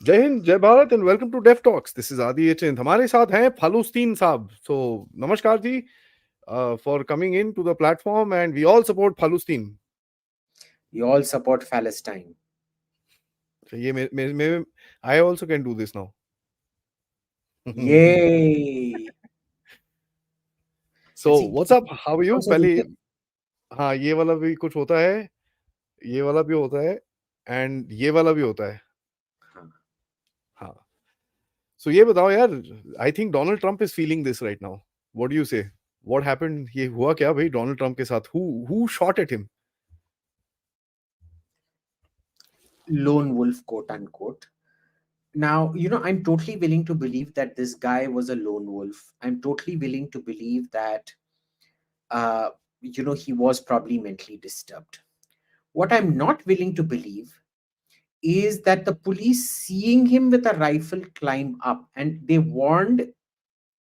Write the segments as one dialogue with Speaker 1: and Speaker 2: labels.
Speaker 1: जय हिंद, जय Bharat and welcome to Dev Talks. This is Aadi H. हमारे साथ हैं फालूस्तीन साहब. So नमस्कार जी, for coming in to the platform, and we all support Palestine.
Speaker 2: We all support Palestine.
Speaker 1: So ये मैं I also can do this now.
Speaker 2: Yay! And
Speaker 1: So
Speaker 2: see,
Speaker 1: what's up? How are you?
Speaker 2: also do
Speaker 1: पहले
Speaker 2: this.
Speaker 1: हाँ, ये वाला भी कुछ होता है, ये वाला भी होता है, and ये वाला भी होता है.
Speaker 2: Huh.
Speaker 1: हाँ. So ये बताओ यार, I think Donald Trump is feeling this right now. What do you say? What happened? ये हुआ क्या भाई Donald Trump के साथ? Who shot at him?
Speaker 2: Lone wolf, quote unquote. Now, I'm totally willing to believe that this guy was a lone wolf. I'm totally willing to believe that, he was probably mentally disturbed. What I'm not willing to believe is that the police, seeing him with a rifle, climb up, and they warned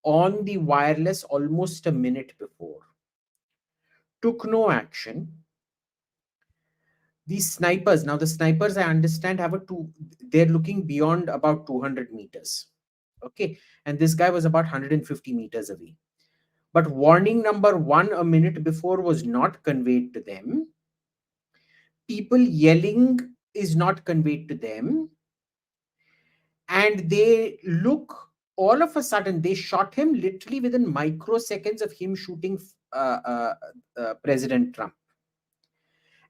Speaker 2: on the wireless almost a minute before, took no action. These snipers, now the snipers, I understand, have a two, they're looking beyond about 200 meters. Okay. And this guy was about 150 meters away. But warning number one a minute before was not conveyed to them. People yelling is not conveyed to them. And they look, all of a sudden, they shot him literally within microseconds of him shooting President Trump.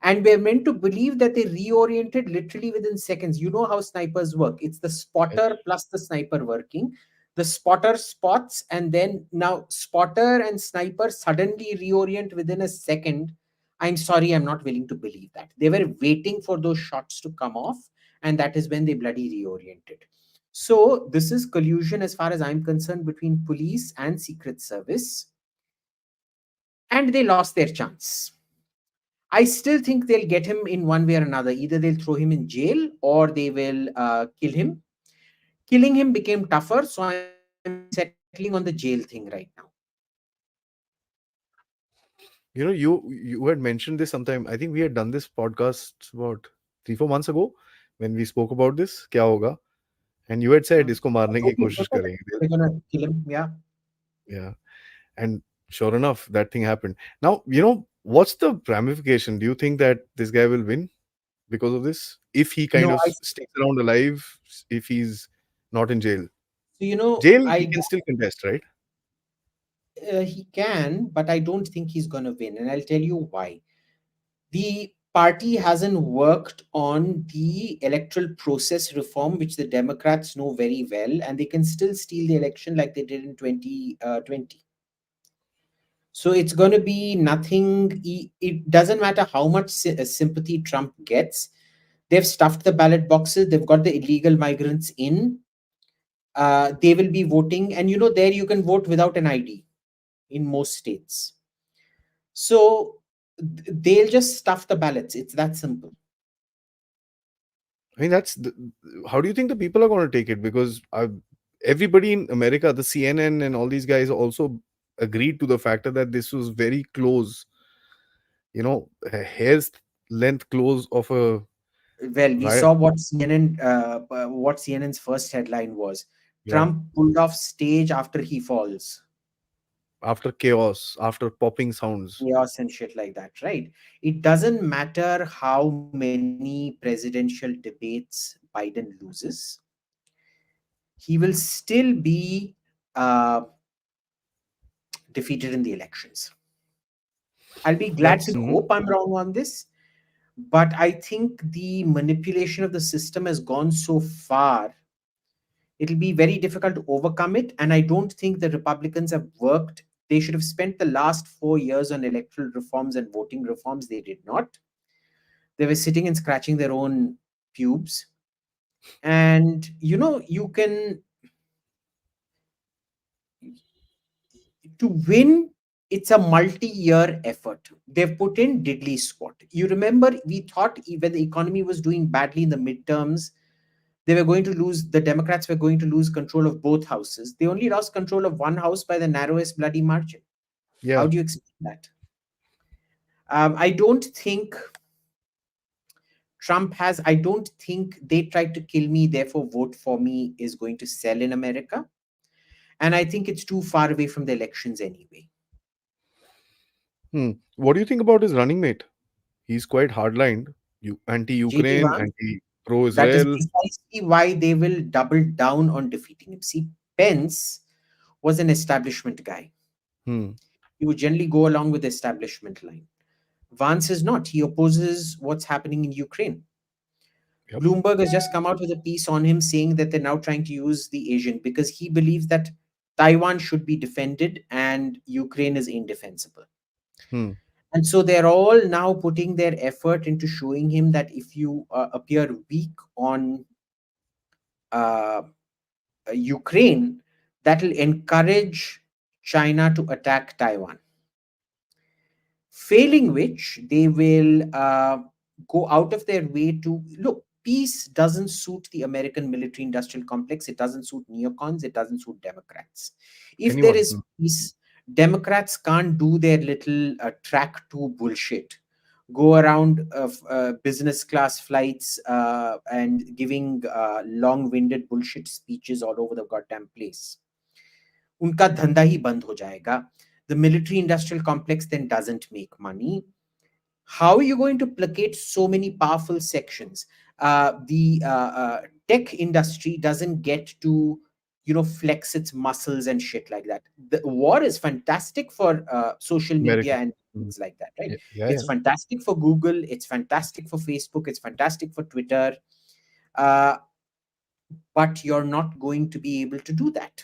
Speaker 2: And we're meant to believe that they reoriented literally within seconds. You know how snipers work. It's the spotter plus the sniper working. The spotter spots, and then now spotter and sniper suddenly reorient within a second. I'm sorry, I'm not willing to believe that. They were waiting for those shots to come off, and that is when they bloody reoriented. So this is collusion, as far as I'm concerned, between police and Secret Service, and they lost their chance. I still think they'll get him in one way or another. Either they'll throw him in jail or they will kill him. Killing him became tougher, so I'm settling on the jail thing right now.
Speaker 1: You know, you had mentioned this sometime. I think we had done this podcast about 3-4 months ago when we spoke about this. क्या होगा? And you had said इसको
Speaker 2: I
Speaker 1: मारने
Speaker 2: told
Speaker 1: की
Speaker 2: you
Speaker 1: कोशिश
Speaker 2: about that.
Speaker 1: करेंगे.
Speaker 2: They're gonna kill him. Yeah.
Speaker 1: Yeah, and sure enough, that thing happened. Now, what's the ramification? Do you think that this guy will win because of this? If he kind
Speaker 2: No,
Speaker 1: of sticks around alive, if he's not in jail,
Speaker 2: so
Speaker 1: jail he can still contest, right?
Speaker 2: he can, but I don't think he's gonna win, and I'll tell you why. The party hasn't worked on the electoral process reform, which the Democrats know very well, and they can still steal the election like they did in 2020. So it's going to be nothing. It doesn't matter how much sympathy Trump gets. They've stuffed the ballot boxes. They've got the illegal migrants in. They will be voting. And there you can vote without an ID in most states. So they'll just stuff the ballots. It's that simple.
Speaker 1: I mean, how do you think the people are going to take it? Because everybody in America, the CNN and all these guys also agreed to the factor that this was very close, a hair's length close of a
Speaker 2: Well, we
Speaker 1: riot.
Speaker 2: saw what CNN's first headline was.
Speaker 1: Yeah,
Speaker 2: Trump pulled off stage after he falls.
Speaker 1: after chaos, after popping sounds.
Speaker 2: Chaos and shit like that, right? It doesn't matter how many presidential debates Biden loses, he will still be uh, defeated in the elections. I'll be glad to
Speaker 1: That's
Speaker 2: hope I'm wrong on this, but I think the manipulation of the system has gone so far, it'll be very difficult to overcome it. And I don't think the Republicans have worked. They should have spent the last 4 years on electoral reforms and voting reforms. They did not. They were sitting and scratching their own pubes. And you can, to win, it's a multi-year effort. They've put in diddly squat. You remember, we thought when the economy was doing badly in the midterms, the Democrats were going to lose control of both houses. They only lost control of one house by the narrowest bloody margin. How
Speaker 1: yeah.
Speaker 2: do you explain that? I don't think Trump has, I don't think they tried to kill me, therefore vote for me is going to sell in America. And I think it's too far away from the elections anyway.
Speaker 1: What do you think about his running mate? He's quite hardlined,
Speaker 2: JD
Speaker 1: anti-Ukraine,
Speaker 2: Vance, that is
Speaker 1: anti-pro-Israel.
Speaker 2: precisely why they will double down on defeating him. See, Pence was an establishment guy.
Speaker 1: Hmm.
Speaker 2: He would generally go along with the establishment line. Vance is not. He opposes what's happening in Ukraine.
Speaker 1: Yep.
Speaker 2: Bloomberg has just come out with a piece on him saying that they're now trying to use the Asian because he believes that Taiwan should be defended and Ukraine is indefensible.
Speaker 1: Hmm.
Speaker 2: And so they're all now putting their effort into showing him that if you appear weak on uh, Ukraine, that will encourage China to attack Taiwan. Failing which, they will go out of their way to look. Peace doesn't suit the American military industrial complex. It doesn't suit neocons. It doesn't suit Democrats. If there
Speaker 1: Anyone?
Speaker 2: is peace, Democrats can't do their little track two bullshit. Go around business class flights and giving long winded bullshit speeches all over the goddamn place. उनका धंधा ही बंद हो जाएगा. The military industrial complex then doesn't make money. How are you going to placate so many powerful sections? The tech industry doesn't get to, flex its muscles and shit like that. The war is fantastic for social media
Speaker 1: America.
Speaker 2: and
Speaker 1: Hmm.
Speaker 2: things like that, right?
Speaker 1: Yeah, yeah,
Speaker 2: It's
Speaker 1: yeah.
Speaker 2: fantastic for Google, it's fantastic for Facebook, it's fantastic for Twitter, uh, but you're not going to be able to do that.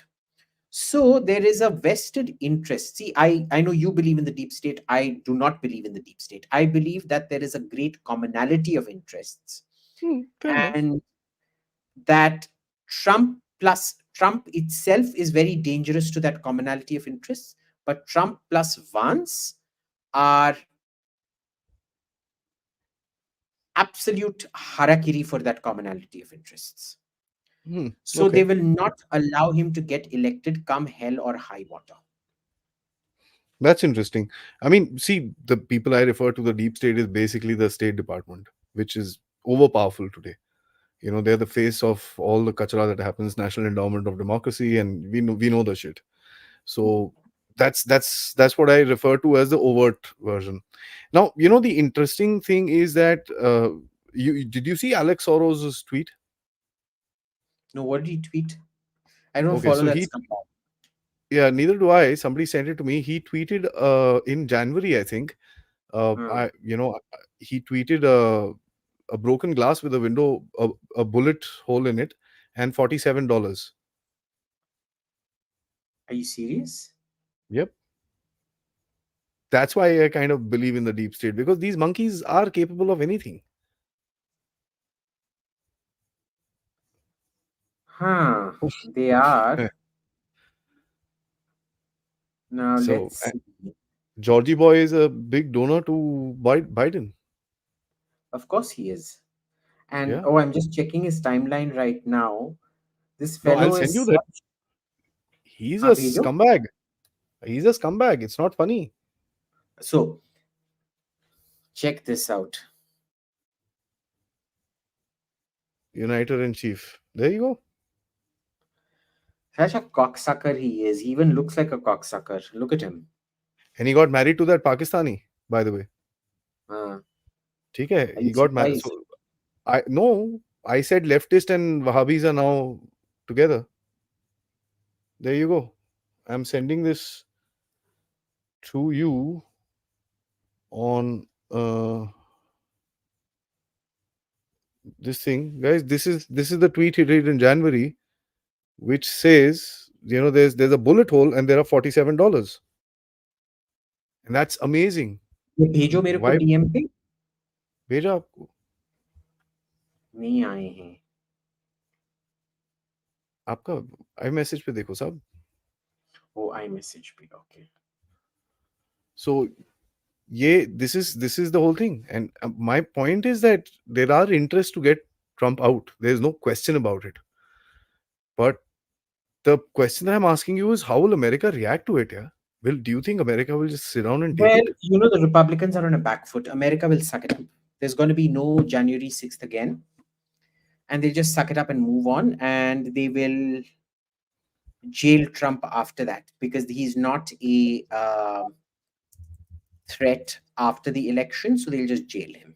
Speaker 2: So there is a vested interest. See, I know you believe in the deep state. I do not believe in the deep state. I believe that there is a great commonality of interests,
Speaker 1: Fair enough.
Speaker 2: and that Trump itself is very dangerous to that commonality of interests. But Trump plus Vance are absolute harakiri for that commonality of interests. So they
Speaker 1: Okay.
Speaker 2: will not allow him to get elected come hell or high water.
Speaker 1: That's interesting. I mean, see, the people I refer to the deep state is basically the State Department, which is overpowerful today. They're the face of all the kachra that happens, National Endowment of Democracy, and we know the shit. So that's what I refer to as the overt version. Now, the interesting thing is that you did you see Alex Soros' tweet?
Speaker 2: No, what did he tweet? I don't
Speaker 1: Okay,
Speaker 2: follow
Speaker 1: so
Speaker 2: that
Speaker 1: he
Speaker 2: scumbag.
Speaker 1: yeah, neither do I. Somebody sent it to me. He tweeted in January, I think.
Speaker 2: Hmm.
Speaker 1: I he tweeted a broken glass with a window, a bullet hole in it, and $47.
Speaker 2: Are you serious?
Speaker 1: Yep. That's why I kind of believe in the deep state, because these monkeys are capable of anything.
Speaker 2: Huh. They are.
Speaker 1: Eh,
Speaker 2: Now
Speaker 1: So,
Speaker 2: let's see.
Speaker 1: Georgie boy is a big donor to Biden.
Speaker 2: Of course he is. And
Speaker 1: Yeah.
Speaker 2: oh, I'm just checking his timeline right now. This
Speaker 1: No, I'll
Speaker 2: fellow
Speaker 1: send you
Speaker 2: is
Speaker 1: that.
Speaker 2: such.
Speaker 1: He's a
Speaker 2: हाँ भेजो.
Speaker 1: scumbag. He's a scumbag. It's not funny.
Speaker 2: So check this out.
Speaker 1: Uniter in chief. There you go.
Speaker 2: Such a cocksucker he is. He even looks like a cocksucker. Look at him.
Speaker 1: And he got married to that Pakistani, by the way.
Speaker 2: Uh,
Speaker 1: ठीक है?
Speaker 2: are
Speaker 1: He
Speaker 2: you
Speaker 1: got married. So
Speaker 2: surprised?
Speaker 1: I no, I said leftist and Wahhabis are now together. There you go. I'm sending this to you on this thing, guys. This is the tweet he did in January, which says, there's a bullet hole and there are $47, and that's amazing.
Speaker 2: ये भेजो मेरे को
Speaker 1: Why?
Speaker 2: DM पे.
Speaker 1: भेजा आपको.
Speaker 2: नहीं आए हैं.
Speaker 1: आपका आई मैसेज पे देखो साहब.
Speaker 2: Oh, I message पे. Okay.
Speaker 1: So yeah, this is the whole thing, and my point is that there are interests to get Trump out. There's no question about it. But the question that I'm asking you is, how will America react to it? Yeah, do you think America will just sit down and take
Speaker 2: Well,
Speaker 1: it?
Speaker 2: the Republicans are on a back foot. America will suck it up. There's going to be no January 6th again, and they'll just suck it up and move on, and they will jail Trump after that because he's not a threat after the election, so they'll just jail him.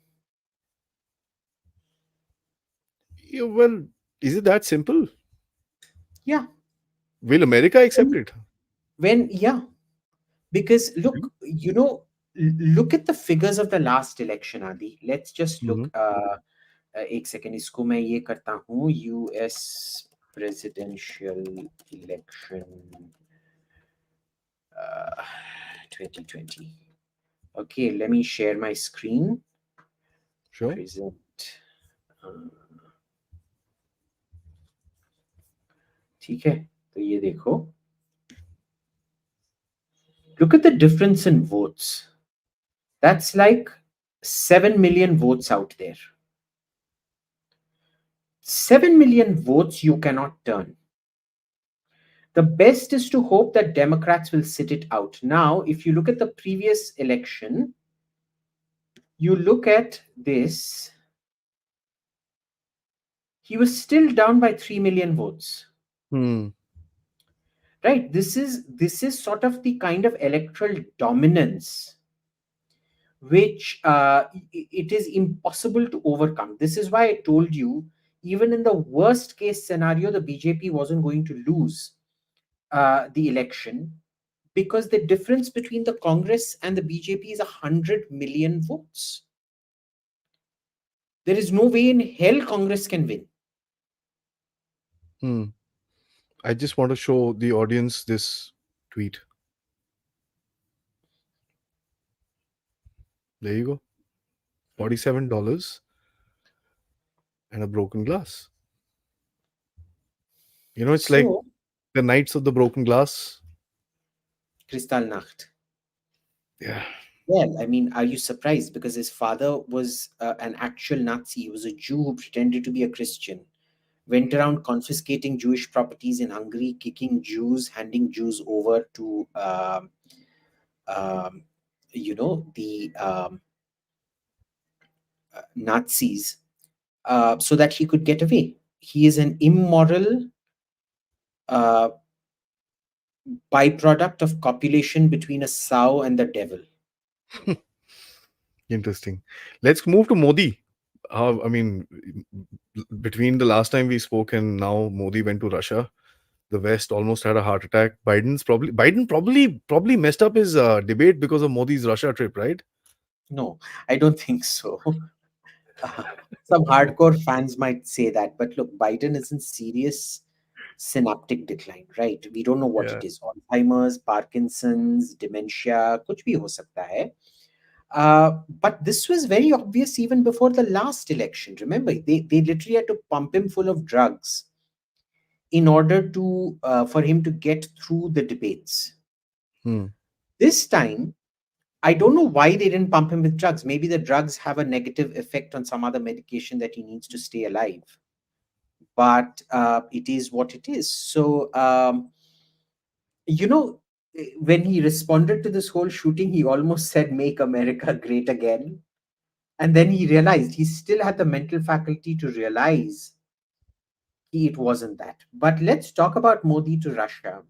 Speaker 1: Yeah, well, is it that simple?
Speaker 2: Yeah.
Speaker 1: Will America accept it?
Speaker 2: When yeah, because
Speaker 1: Mhm.
Speaker 2: look at the figures of the last election, Adi. Let's just look.
Speaker 1: Mhm.
Speaker 2: एक second, इसको मैं ये करता हूँ, US presidential election 2020. Okay, let me share my screen.
Speaker 1: Sure.
Speaker 2: Present. ठीक है, तो ये देखो. Look at the difference in votes. That's like 7 million votes out there. 7 million votes you cannot turn. The best is to hope that Democrats will sit it out. Now, if you look at the previous election, you look at this, he was still down by 3 million votes.
Speaker 1: Hmm.
Speaker 2: Right? This is sort of the kind of electoral dominance which it is impossible to overcome. This is why I told you, even in the worst case scenario, the BJP wasn't going to lose the election, because the difference between the Congress and the BJP is 100 million votes. There is no way in hell Congress can win.
Speaker 1: Hmm. I just want to show the audience this tweet. There you go. $47 and a broken glass. You know, it's like
Speaker 2: So,
Speaker 1: the Knights of the Broken Glass.
Speaker 2: Kristallnacht.
Speaker 1: Yeah.
Speaker 2: Well, I mean, are you surprised? Because his father was an actual Nazi. He was a Jew who pretended to be a Christian, went around confiscating Jewish properties in Hungary, kicking Jews, handing Jews over to, um, the Nazis, so that he could get away. He is an immoral uh, byproduct of copulation between a sow and the devil.
Speaker 1: Interesting. Let's move to Modi. I mean, between the last time we spoke and now Modi went to Russia, the West almost had a heart attack. Biden probably messed up his debate because of Modi's Russia trip, right?
Speaker 2: No, I don't think so. Some hardcore fans might say that, but look, Biden is in serious synaptic decline, right? We don't know what
Speaker 1: Yeah.
Speaker 2: it is. Alzheimer's, Parkinson's, dementia, kuch bhi ho sakta hai. But this was very obvious even before the last election. Remember, they literally had to pump him full of drugs in order to for him to get through the debates.
Speaker 1: Hmm.
Speaker 2: This time, I don't know why they didn't pump him with drugs. Maybe the drugs have a negative effect on some other medication that he needs to stay alive. But it is what it is. So, you know, when he responded to this whole shooting, he almost said, "Make America great again." And then he realized, he still had the mental faculty to realize it wasn't that. But let's talk about Modi to Russia.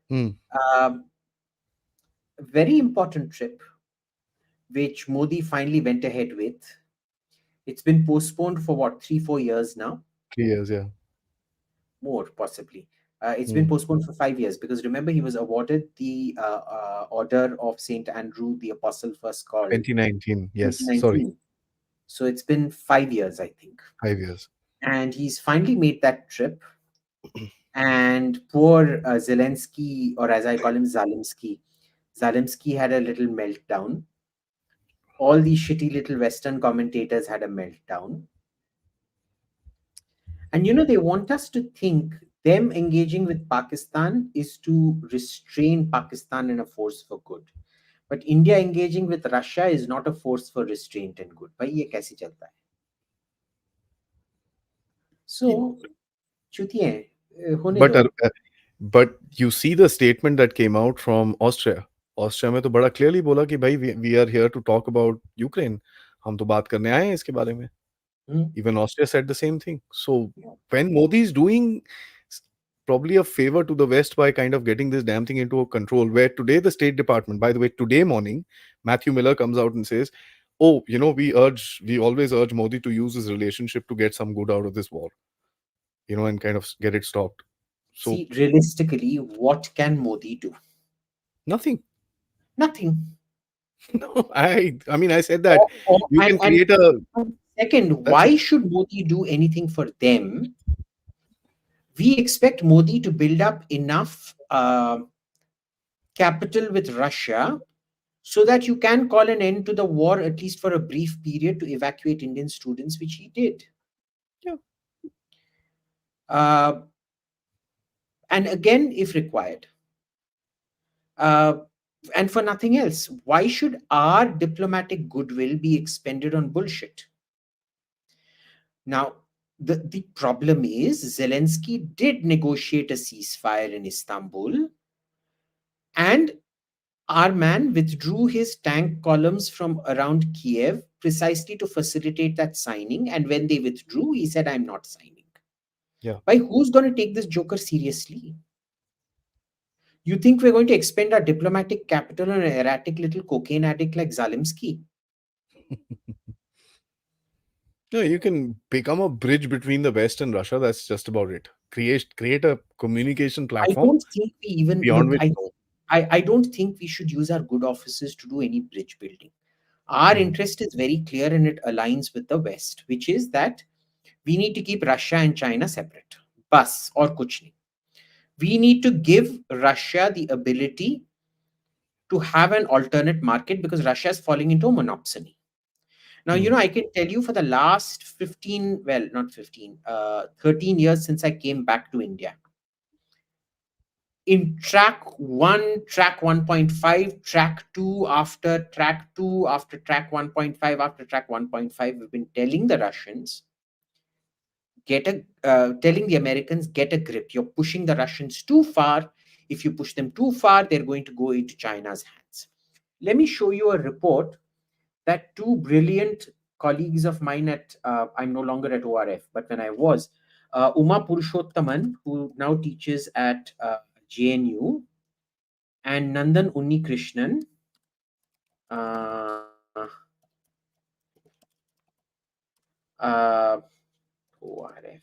Speaker 1: Hmm.
Speaker 2: Um, very important trip, which Modi finally went ahead with. It's been postponed for what, 3, 4 years now?
Speaker 1: 3 years, yeah.
Speaker 2: More, possibly. It's been
Speaker 1: Hmm.
Speaker 2: postponed for 5 years because remember, he was awarded the Order of Saint Andrew the Apostle First Call
Speaker 1: 2019. Yes. Sorry.
Speaker 2: 2019. So it's been 5 years, I think.
Speaker 1: 5 years.
Speaker 2: And he's finally made that trip. And poor Zelensky, or as I call him, Zalimsky had a little meltdown. All these shitty little Western commentators had a meltdown. And they want us to think them engaging with Pakistan is to restrain Pakistan in a force for good. But India engaging with Russia is not a force for restraint and good. भाई ये कैसे चलता है? So, चुतिए होने
Speaker 1: But
Speaker 2: दो.
Speaker 1: but you see the statement that came out from Austria. Austria में तो बड़ा clearly बोला कि भाई we are here to talk about Ukraine. हम तो बात करने आए हैं इसके बारे में.
Speaker 2: Hmm.
Speaker 1: Even Austria said the same thing. So
Speaker 2: Yeah.
Speaker 1: when Modi is doing s- probably a favor to the West by kind of getting this damn thing into a control, where today the State Department, by the way, today morning, Matthew Miller comes out and says, "Oh, we always urge Modi to use his relationship to get some good out of this war, and kind of get it stopped." So
Speaker 2: See, realistically, what can Modi do?
Speaker 1: nothing.
Speaker 2: Nothing.
Speaker 1: No, I mean, I said that you can
Speaker 2: And
Speaker 1: create a.
Speaker 2: second,
Speaker 1: That's
Speaker 2: why should Modi do anything for them? We expect Modi to build up enough capital with Russia so that you can call an end to the war, at least for a brief period, to evacuate Indian students, which he did.
Speaker 1: yeah.
Speaker 2: Uh, and again, if required. Uh, and for nothing else. Why should our diplomatic goodwill be expended on bullshit? Now, the problem is Zelensky did negotiate a ceasefire in Istanbul, and our man withdrew his tank columns from around Kiev precisely to facilitate that signing. And when they withdrew, he said, I'm not signing.
Speaker 1: Yeah.
Speaker 2: Why? Who's going to take this joker seriously? You think we're going to expend our diplomatic capital on an erratic little cocaine addict like Zalimsky?
Speaker 1: No, you can become a bridge between the West and Russia. That's just about it. Create a communication
Speaker 2: I
Speaker 1: platform
Speaker 2: don't think we even
Speaker 1: beyond
Speaker 2: look.
Speaker 1: which no.
Speaker 2: I don't think we should use our good offices to do any bridge building. Our
Speaker 1: Mhm.
Speaker 2: interest is very clear and it aligns with the West, which is that we need to keep Russia and China separate. Bus or kuch nahi. We need to give Russia the ability to have an alternate market because Russia is falling into a monopsony. Now,
Speaker 1: Mm.
Speaker 2: I can tell you for the last 15, well, not 15, 13 years since I came back to India, in track 1, track 1.5, track 2, after track 2, after track 1.5, after track 1.5, we've been telling the Russians, telling the Americans, get a grip. You're pushing the Russians too far. If you push them too far, they're going to go into China's hands. Let me show you a report that two brilliant colleagues of mine I'm no longer at ORF, but when I was, Uma Purushottaman, who now teaches at JNU, and Nandan Unnikrishnan, uh, uh, ORF,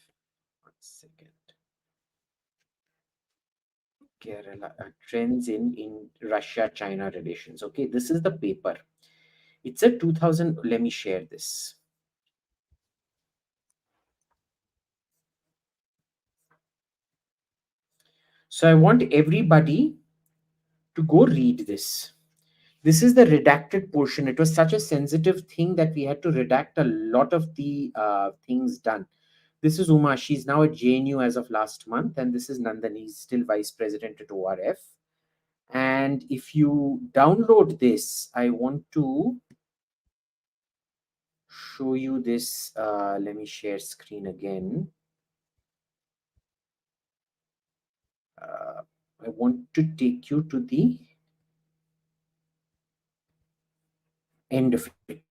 Speaker 2: 1 second, Kerala, trends in Russia-China relations. Okay, this is the paper. It's a 2000, let me share this. So I want everybody to go read this. This is the redacted portion. It was such a sensitive thing that we had to redact a lot of the things done. This is Uma. She's now at JNU as of last month. And this is Nandan. He's still vice president at ORF. And if you download this, I want to show you this. Let me share screen again. I want to take you to the end of it.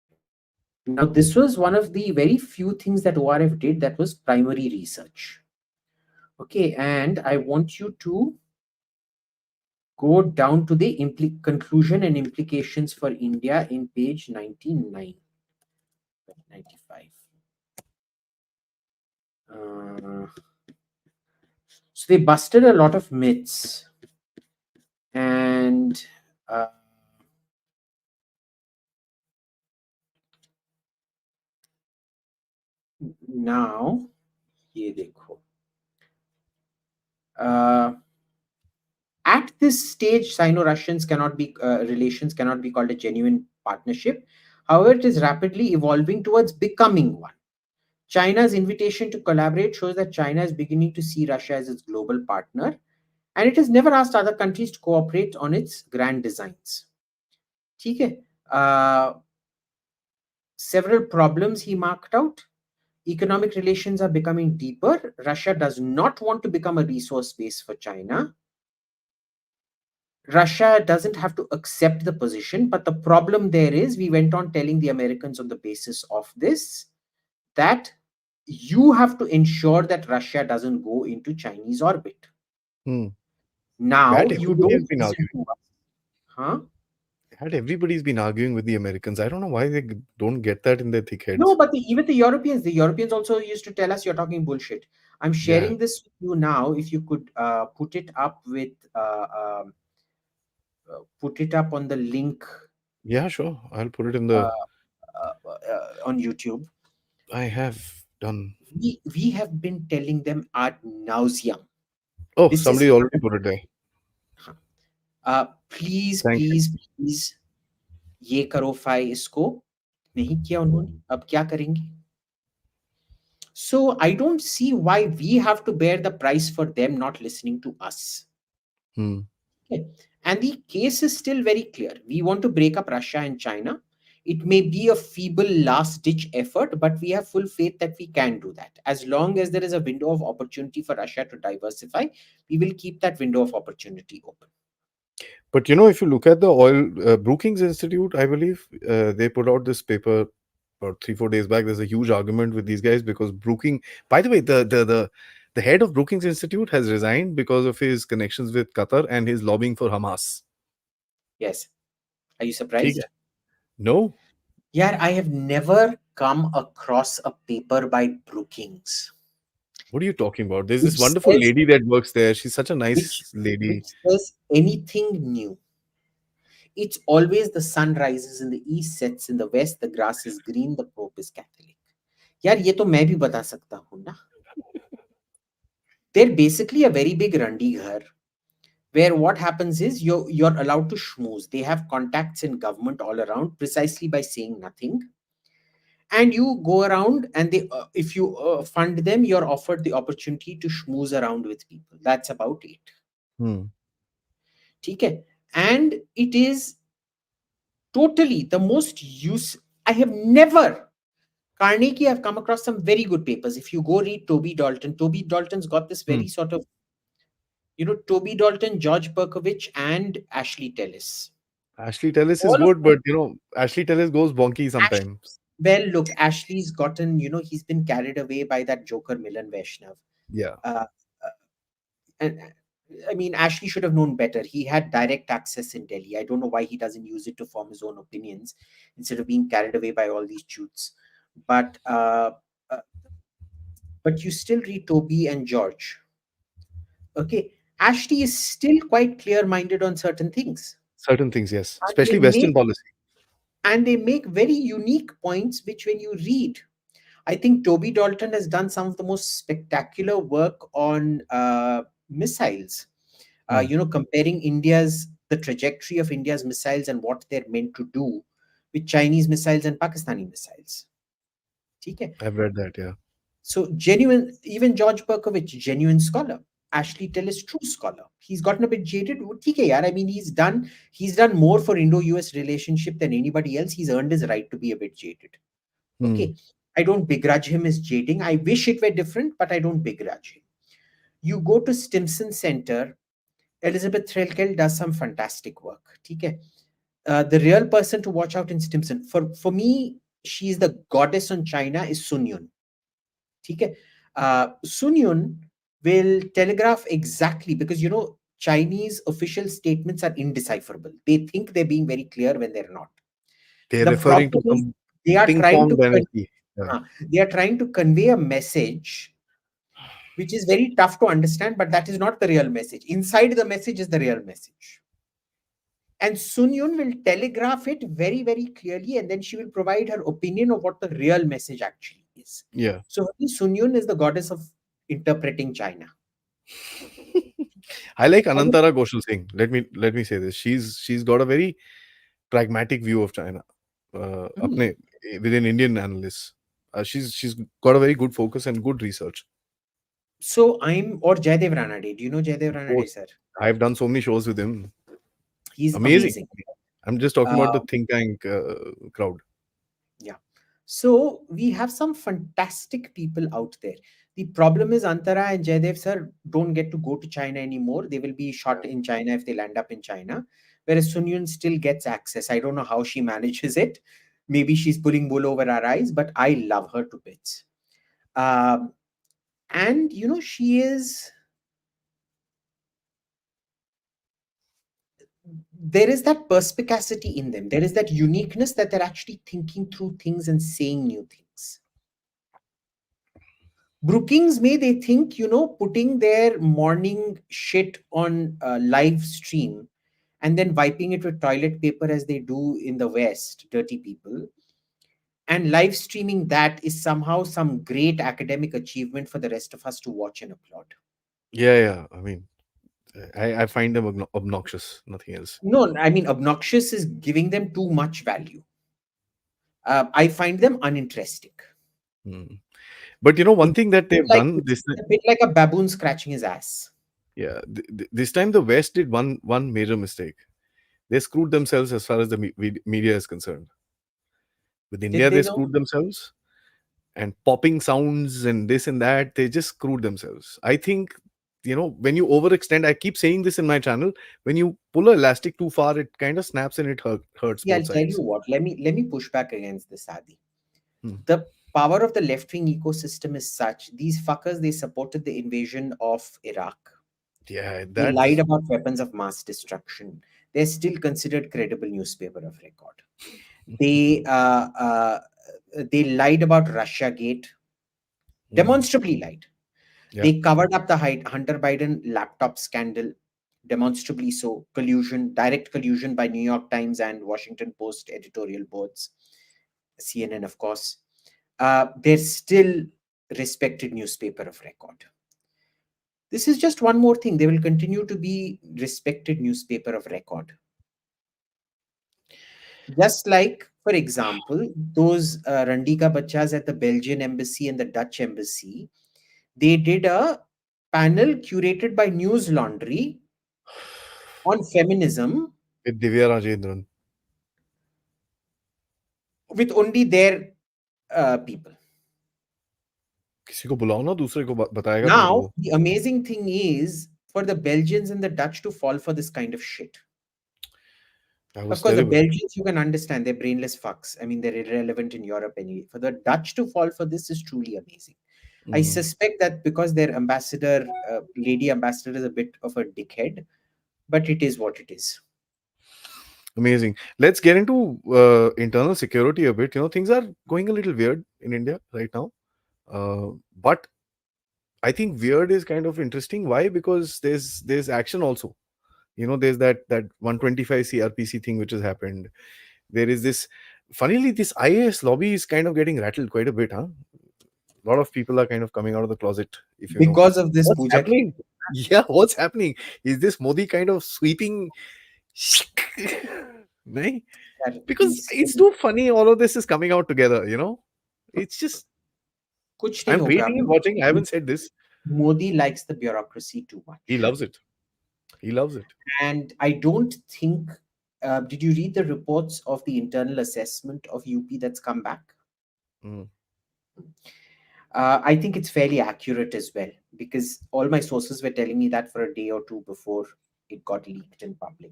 Speaker 2: Now, this was one of the very few things that ORF did that was primary research. Okay, and I want you to go down to the conclusion and implications for India in page 99, 95. So they busted a lot of myths, and now, ye dekho. At this stage, Sino-Russians cannot be relations cannot be called a genuine partnership. However, it is rapidly evolving towards becoming one. China's invitation to collaborate shows that China is beginning to see Russia as its global partner, and it has never asked other countries to cooperate on its grand designs. Okay. Several problems he marked out. Economic relations are becoming deeper. Russia does not want to become a resource base for China. Russia doesn't have to accept the position, but the problem there is we went on telling the Americans on the basis of this that you have to ensure that Russia doesn't go into Chinese orbit.
Speaker 1: Hmm.
Speaker 2: Now
Speaker 1: That
Speaker 2: you
Speaker 1: everybody has
Speaker 2: don't
Speaker 1: been
Speaker 2: listen
Speaker 1: arguing.
Speaker 2: to us, huh?
Speaker 1: That everybody's been arguing with the Americans. I don't know why they don't get that in their thick
Speaker 2: No,
Speaker 1: heads.
Speaker 2: but even the Europeans also used to tell us you're talking bullshit. I'm
Speaker 1: Yeah.
Speaker 2: sharing this with you now. If you could put it up with put it up on the link
Speaker 1: Yeah, sure. I'll put it in
Speaker 2: uh,
Speaker 1: the.
Speaker 2: on YouTube.
Speaker 1: I have done.
Speaker 2: We have been telling them ad nauseum.
Speaker 1: Oh,
Speaker 2: This is
Speaker 1: somebody already put it there.
Speaker 2: Please
Speaker 1: Thank you.
Speaker 2: Please please ये करो phi इसको नहीं किया उन्होंने अब क्या करेंगे so I don't see why we have to bear the price for them not listening to us.
Speaker 1: Hmm.
Speaker 2: Okay. And the case is still very clear. We want to break up Russia and China. It may be a feeble last ditch effort, but we have full faith that we can do that. As long as there is a window of opportunity for Russia to diversify, we will keep that window of opportunity open.
Speaker 1: But you know, if you look at the oil Brookings Institute, I believe they put out this paper about 3 4 days back. There's a huge argument with these guys because Brooking. By the way, the head of Brookings Institute has resigned because of his connections with Qatar and his lobbying for Hamas.
Speaker 2: Yes. Are you
Speaker 1: ठीक है?
Speaker 2: surprised?
Speaker 1: No,
Speaker 2: Yeah, I have never come across a paper by Brookings
Speaker 1: what are you talking about? There's this
Speaker 2: which
Speaker 1: wonderful
Speaker 2: says
Speaker 1: lady that works there. She's such a
Speaker 2: which
Speaker 1: nice
Speaker 2: which
Speaker 1: lady.
Speaker 2: says anything new. It's always the sun rises in the east, sets in the west, the grass is green, the Pope is Catholic. यार ये तो मैं भी बता सकता हूँ ना. They're basically a very big randighar where what happens is you're allowed to schmooze. They have contacts in government all around precisely by saying nothing. And you go around and they if you fund them, you're offered the opportunity to schmooze around with people. That's about it.
Speaker 1: Hmm.
Speaker 2: Okay? And it is totally the most use. I have never Carnegie, I've come across some very good papers. If you go read Toby Dalton's got this
Speaker 1: Hmm.
Speaker 2: very sort of, Toby Dalton, George Berkovich, and Ashley Tellis.
Speaker 1: Ashley Tellis is
Speaker 2: All of
Speaker 1: good,
Speaker 2: them.
Speaker 1: but you know, Ashley Tellis goes bonky
Speaker 2: Ash,
Speaker 1: sometimes.
Speaker 2: well, look, Ashley's gotten, he's been carried away by that Joker Milan Vaishnav.
Speaker 1: Yeah.
Speaker 2: Uh, uh, and I mean, Ashley should have known better. He had direct access in Delhi. I don't know why he doesn't use it to form his own opinions instead of being carried away by all these shoots. But uh, but you still read Toby and George. Okay, Ashley is still quite clear-minded on certain things,
Speaker 1: Certain things, yes.
Speaker 2: and they
Speaker 1: Especially Western
Speaker 2: make
Speaker 1: policy.
Speaker 2: very unique points. Which, when you read, I think Toby Dalton has done some of the most spectacular work on missiles.
Speaker 1: Hmm.
Speaker 2: Comparing the trajectory of India's missiles and what they're meant to do with Chinese missiles and Pakistani missiles. Okay.
Speaker 1: I've read that, yeah.
Speaker 2: So genuine, even George Berkovich, genuine scholar. Ashley Tellis, true scholar. He's gotten a bit jaded. ठीक है यार. I mean, he's done more for Indo-US relationship than anybody else. He's earned his right to be a bit jaded.
Speaker 1: Hmm.
Speaker 2: Okay. I don't begrudge him his jading. I wish it were different, but I don't begrudge him. You go to Stimson Center, Elizabeth Threlkeld does some fantastic work. Okay. The real person to watch out in Stimson, for me, she's the goddess on China, is Sun Yun. ठीक है Sun Yun will telegraph exactly because Chinese official statements are indecipherable. They think they're being very clear when they're not.
Speaker 1: They're
Speaker 2: The
Speaker 1: referring to
Speaker 2: problem is
Speaker 1: some
Speaker 2: they are
Speaker 1: ping
Speaker 2: trying
Speaker 1: pong
Speaker 2: to
Speaker 1: dynasty. Yeah.
Speaker 2: convey a message which is very tough to understand, but that is not the real message. Inside the message is the real message. And Sun Yun will telegraph it very, very clearly, and then she will provide her opinion of what the real message actually is.
Speaker 1: Yeah.
Speaker 2: So Sun Yun is the goddess of interpreting China.
Speaker 1: I like
Speaker 2: And
Speaker 1: Anantara Goshal Singh. Let me say this. She's got a very pragmatic view of China.
Speaker 2: Mhm.
Speaker 1: Apne, within Indian analysts. She's got a very good focus and good research.
Speaker 2: So or Jaidev Ranade. Do you know Jaidev
Speaker 1: Of course,
Speaker 2: Ranade, sir?
Speaker 1: I've done so many shows with him.
Speaker 2: He's
Speaker 1: Amazing.
Speaker 2: amazing.
Speaker 1: I'm just talking about the
Speaker 2: Uh,
Speaker 1: think tank crowd.
Speaker 2: yeah. So we have some fantastic people out there. The problem is Antara and Jaydev sir don't get to go to China anymore. They will be shot
Speaker 1: Yeah.
Speaker 2: in China if they land up in China. Whereas Sunyun still gets access. I don't know how she manages it. Maybe she's pulling wool over our eyes, but I love her to bits. Um, and she is, there is that perspicacity in them. There is that uniqueness that they're actually thinking through things and saying new things. Brookings may they think, putting their morning shit on live stream and then wiping it with toilet paper as they do in the West, dirty people, and live streaming that is somehow some great academic achievement for the rest of us to watch and applaud.
Speaker 1: Yeah, yeah. I mean, I find them obnoxious, nothing else.
Speaker 2: No, I mean, obnoxious is giving them too much value. I find them uninteresting.
Speaker 1: Mm. But one
Speaker 2: It's
Speaker 1: thing that they've
Speaker 2: like
Speaker 1: done
Speaker 2: it's
Speaker 1: this
Speaker 2: a bit like a baboon scratching his ass.
Speaker 1: yeah, this time the West did one major mistake. They screwed themselves as far as the media is concerned. With
Speaker 2: Did
Speaker 1: India,
Speaker 2: they
Speaker 1: they
Speaker 2: know?
Speaker 1: screwed themselves, and popping sounds and this and that, they just screwed themselves. I think when you overextend, I keep saying this in my channel, when you pull an elastic too far, it kind of snaps and it hurts
Speaker 2: Yeah,
Speaker 1: both
Speaker 2: I'll tell you
Speaker 1: sides.
Speaker 2: what. Let me push back against this, Adi.
Speaker 1: Hmm.
Speaker 2: The power of the left wing ecosystem is such. These fuckers, they supported the invasion of Iraq.
Speaker 1: Yeah,
Speaker 2: They lied
Speaker 1: that's
Speaker 2: about weapons of mass destruction. They're still considered credible newspaper of record. They lied about Russia Gate,
Speaker 1: Mhm.
Speaker 2: demonstrably lied.
Speaker 1: Yeah.
Speaker 2: They covered up the Hunter Biden laptop scandal, demonstrably so. Collusion, direct collusion by New York Times and Washington Post editorial boards, CNN, of course. They're still respected newspaper of record. This is just one more thing. They will continue to be respected newspaper of record. Just like, for example, those Randika Bachas at the Belgian embassy and the Dutch embassy, they did a panel curated by News Laundry on feminism
Speaker 1: With Divya Rajendran.
Speaker 2: with only their people.
Speaker 1: किसी को बुलाओ ना, दूसरे को बताएगा तेरे को
Speaker 2: Now,
Speaker 1: वो.
Speaker 2: the amazing thing is for the Belgians and the Dutch to fall for this kind of shit.
Speaker 1: That
Speaker 2: Of
Speaker 1: was
Speaker 2: course, the
Speaker 1: terrible.
Speaker 2: Belgians, you can understand, they're brainless fucks. I mean, they're irrelevant in Europe anyway. For the Dutch to fall for this is truly amazing. I
Speaker 1: Mhm.
Speaker 2: suspect that because their ambassador, lady ambassador, is a bit of a dickhead, but it is what it is.
Speaker 1: Amazing. Let's get into internal security a bit. Things are going a little weird in India right now. But I think weird is kind of interesting. Why? Because there's action also. There's that 125 CRPC thing which has happened. There is this. Funnily, this IAS lobby is kind of getting rattled quite a bit, huh? A lot of people are kind of coming out of the closet, if you know.
Speaker 2: Because of this
Speaker 1: What's
Speaker 2: puja.
Speaker 1: happening? Yeah, what's happening? Is this Modi kind of sweeping? Nahin? Because it's too funny, all of this is coming out together. It's just,
Speaker 2: कुछ नहीं
Speaker 1: I'm
Speaker 2: होगा.
Speaker 1: waiting and watching. I haven't said this.
Speaker 2: Modi likes the bureaucracy too
Speaker 1: He
Speaker 2: much.
Speaker 1: loves it. He loves it.
Speaker 2: And I don't think, did you read the reports of the internal assessment of UP that's come back?
Speaker 1: Mm.
Speaker 2: I think it's fairly accurate as well, because all my sources were telling me that for a day or two before it got leaked in public.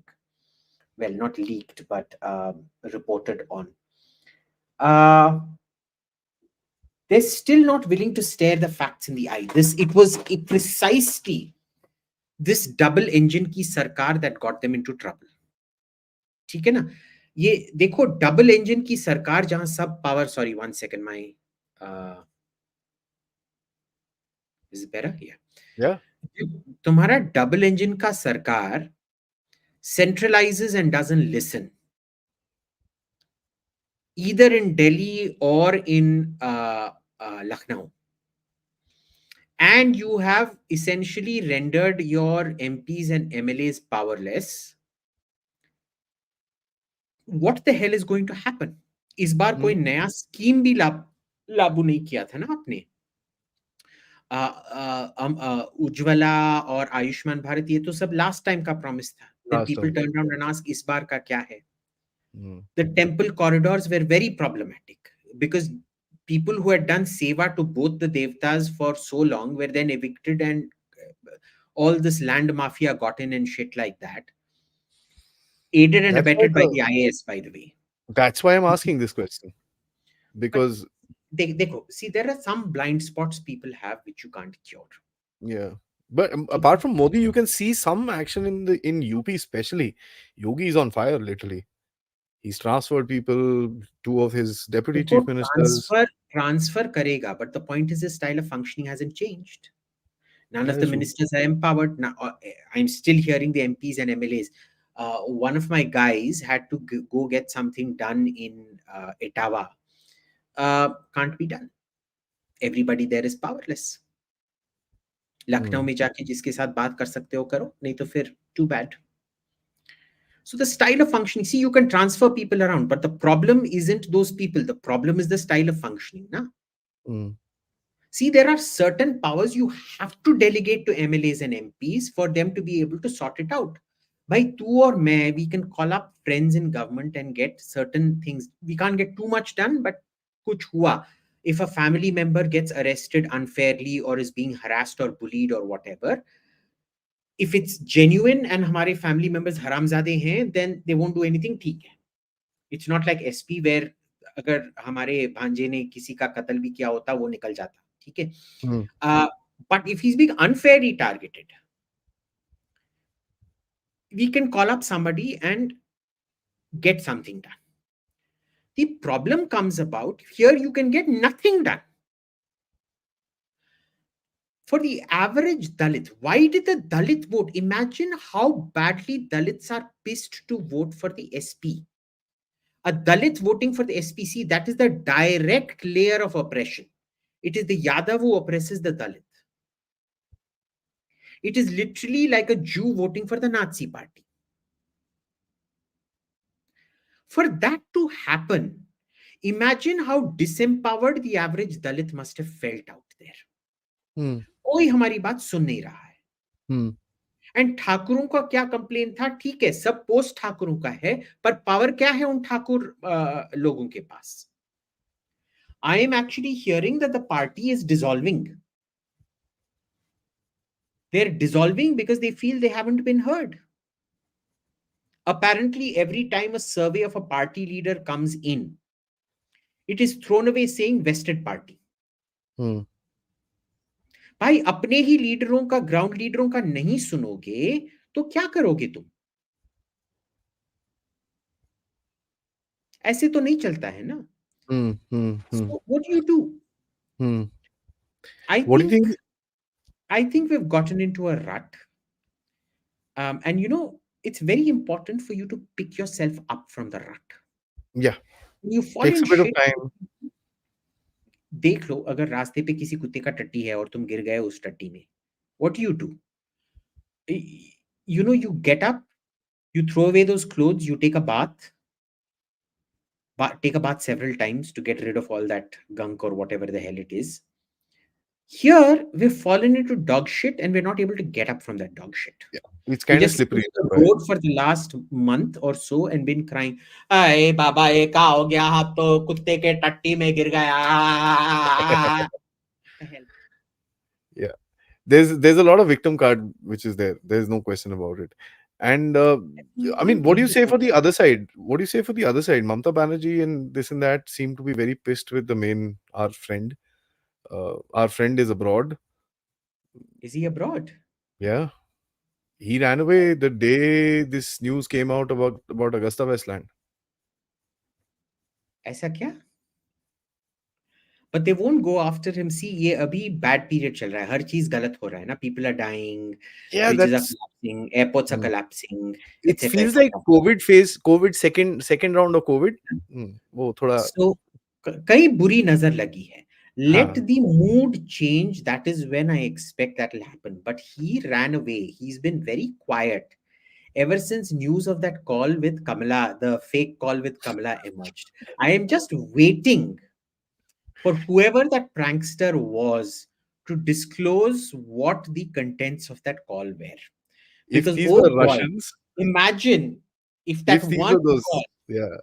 Speaker 2: Well, not leaked, but reported on. They're still not willing to stare the facts in the eye. It was precisely this double engine की सरकार that got them into trouble. ठीक है ना? ये देखो, double engine की सरकार जहां सब power, sorry, one second, my is better here.
Speaker 1: Yeah.
Speaker 2: तुम्हारा डबल इंजन का सरकार centralizes and doesn't listen, either in Delhi or in Lucknow, and you have essentially rendered your MPs and MLAs powerless. What the hell is going to happen? इस बार कोई
Speaker 1: Mm.
Speaker 2: नया scheme भी लागू नहीं किया था ना आपने. उज्ज्वला और आयुष्मान भारत, ये तो सब लास्ट टाइम का प्रॉमिस था. Then
Speaker 1: Last
Speaker 2: people
Speaker 1: time.
Speaker 2: Turn around and ask इस बार का क्या है.
Speaker 1: Mm.
Speaker 2: The temple corridors were very problematic because people who had done seva to both the devtas for so long were then evicted, and all this land mafia got in and shit like that, aided and
Speaker 1: That's why
Speaker 2: abetted by the IAS, by the way.
Speaker 1: I'm asking this question,
Speaker 2: But
Speaker 1: because
Speaker 2: they go, see, there are some blind spots people have which you can't cure.
Speaker 1: yeah. But
Speaker 2: Okay?
Speaker 1: apart from Modi, you can see some action in UP, especially. Yogi is on fire, literally. He's transferred people, two of his deputy
Speaker 2: देखो,
Speaker 1: chief ministers.
Speaker 2: transfer करेगा, but the point is his style of functioning hasn't changed. None of
Speaker 1: That
Speaker 2: the
Speaker 1: is true.
Speaker 2: ministers are empowered. Now, I'm still hearing the MPs and MLAs. One of my guys had to go get something done in Etawah. Can't be done. Everybody there is powerless. Lucknow
Speaker 1: Hmm.
Speaker 2: में जाके जिसके साथ बात कर सकते हो करो, नहीं तो फिर too bad. So the style of functioning, see, you can transfer people around, but the problem isn't those people. The problem is the style of functioning. Na?
Speaker 1: Hmm.
Speaker 2: See, there are certain powers you have to delegate to MLAs and MPs for them to be able to sort it out. By two or may, we can call up friends in government and get certain things. We can't get too much done, but kuch hua. If a family member gets arrested unfairly or is being harassed or bullied or whatever, if it's genuine and हमारे family members हरामजादे हैं, then they won't do anything. ठीक है. It's not like SP where अगर हमारे भांजे ने किसी का कत्ल भी किया होता वो निकल जाता. ठीक है.
Speaker 1: Hmm.
Speaker 2: But if he's being unfairly targeted, we can call up somebody and get something done. The problem comes about here, you can get nothing done. For the average Dalit, why did the Dalit vote? Imagine how badly Dalits are pissed to vote for the SP. A Dalit voting for the SPC, that is the direct layer of oppression. It is the Yadav who oppresses the Dalit. It is literally like a Jew voting for the Nazi party. For that to happen, imagine how disempowered the average Dalit must have felt out there.
Speaker 1: Hmm.
Speaker 2: कोई हमारी बात सुन नहीं रहा है.
Speaker 1: Hmm.
Speaker 2: And ठाकुरों का क्या complain था? ठीक है, सब पोस्ट ठाकुरों का है, पर पावर क्या है उन ठाकुर लोगों के पास? I am actually hearing that the party is dissolving. They're dissolving because they feel they haven't been heard. Apparently, every time a survey of a party leader comes in, it is thrown away saying vested party.
Speaker 1: Hmm.
Speaker 2: भाई अपने ही लीडरों का, ground लीडरों का नहीं सुनोगे तो क्या करोगे तुम? ऐसे तो नहीं चलता है ना.
Speaker 1: Hmm. Hmm. Hmm.
Speaker 2: So what do you do?
Speaker 1: Hmm.
Speaker 2: I
Speaker 1: What do you
Speaker 2: think
Speaker 1: think?
Speaker 2: I think we've gotten into a rut. And it's very important for you to pick yourself up from the rut.
Speaker 1: Yeah,
Speaker 2: When you fall
Speaker 1: takes
Speaker 2: in
Speaker 1: a bit of
Speaker 2: shit,
Speaker 1: time.
Speaker 2: देख लो अगर रास्ते पे किसी कुत्ते का टट्टी है और तुम गिर गए उस टट्टी में, what do? You get up, you throw away those clothes, you take a bath, take a bath several times to get rid of all that gunk or whatever the hell it is. Here, we've fallen into dog shit and we're not able to get up from that dog shit.
Speaker 1: Yeah, it's
Speaker 2: We
Speaker 1: kind of
Speaker 2: just
Speaker 1: slippery.
Speaker 2: sit on
Speaker 1: That's
Speaker 2: the
Speaker 1: why.
Speaker 2: road for the last month or so and been crying, "Ay, Baba, ये क्या हो गया? आप तो कुत्ते के टट्टी में गिर गया." The hell?
Speaker 1: Yeah, there's a lot of victim card which is there. There's no question about it. And I mean,
Speaker 2: Everyone
Speaker 1: what do you
Speaker 2: thinks
Speaker 1: say
Speaker 2: that.
Speaker 1: for the other side? What do you say for the other side? Mamta Banerjee and this and that seem to be very pissed with the main our friend. Our friend is abroad.
Speaker 2: Is he abroad?
Speaker 1: Yeah, he ran away the day this news came out about Augusta Westland.
Speaker 2: ऐसा क्या? But they won't go after him. See, ये अभी bad period चल रहा है. हर चीज गलत हो रहा है ना. People are dying,
Speaker 1: Yeah,
Speaker 2: bridges are
Speaker 1: that's.
Speaker 2: collapsing, airports are
Speaker 1: Hmm.
Speaker 2: collapsing,
Speaker 1: It
Speaker 2: etc.
Speaker 1: feels like
Speaker 2: etc.
Speaker 1: COVID phase, COVID second round of COVID. वो थोड़ा.
Speaker 2: So कई बुरी नजर लगी है. Let
Speaker 1: हाँ.
Speaker 2: the mood change. That is when I expect that will happen. But he ran away. He's been very quiet ever since news of that call with Kamala, the fake call with Kamala emerged. I am just waiting for whoever that prankster was to disclose what the contents of that call were.
Speaker 1: If
Speaker 2: Because,
Speaker 1: these
Speaker 2: oh
Speaker 1: were
Speaker 2: boy,
Speaker 1: Russians,
Speaker 2: imagine if that
Speaker 1: if these
Speaker 2: one
Speaker 1: were those,
Speaker 2: call
Speaker 1: yeah,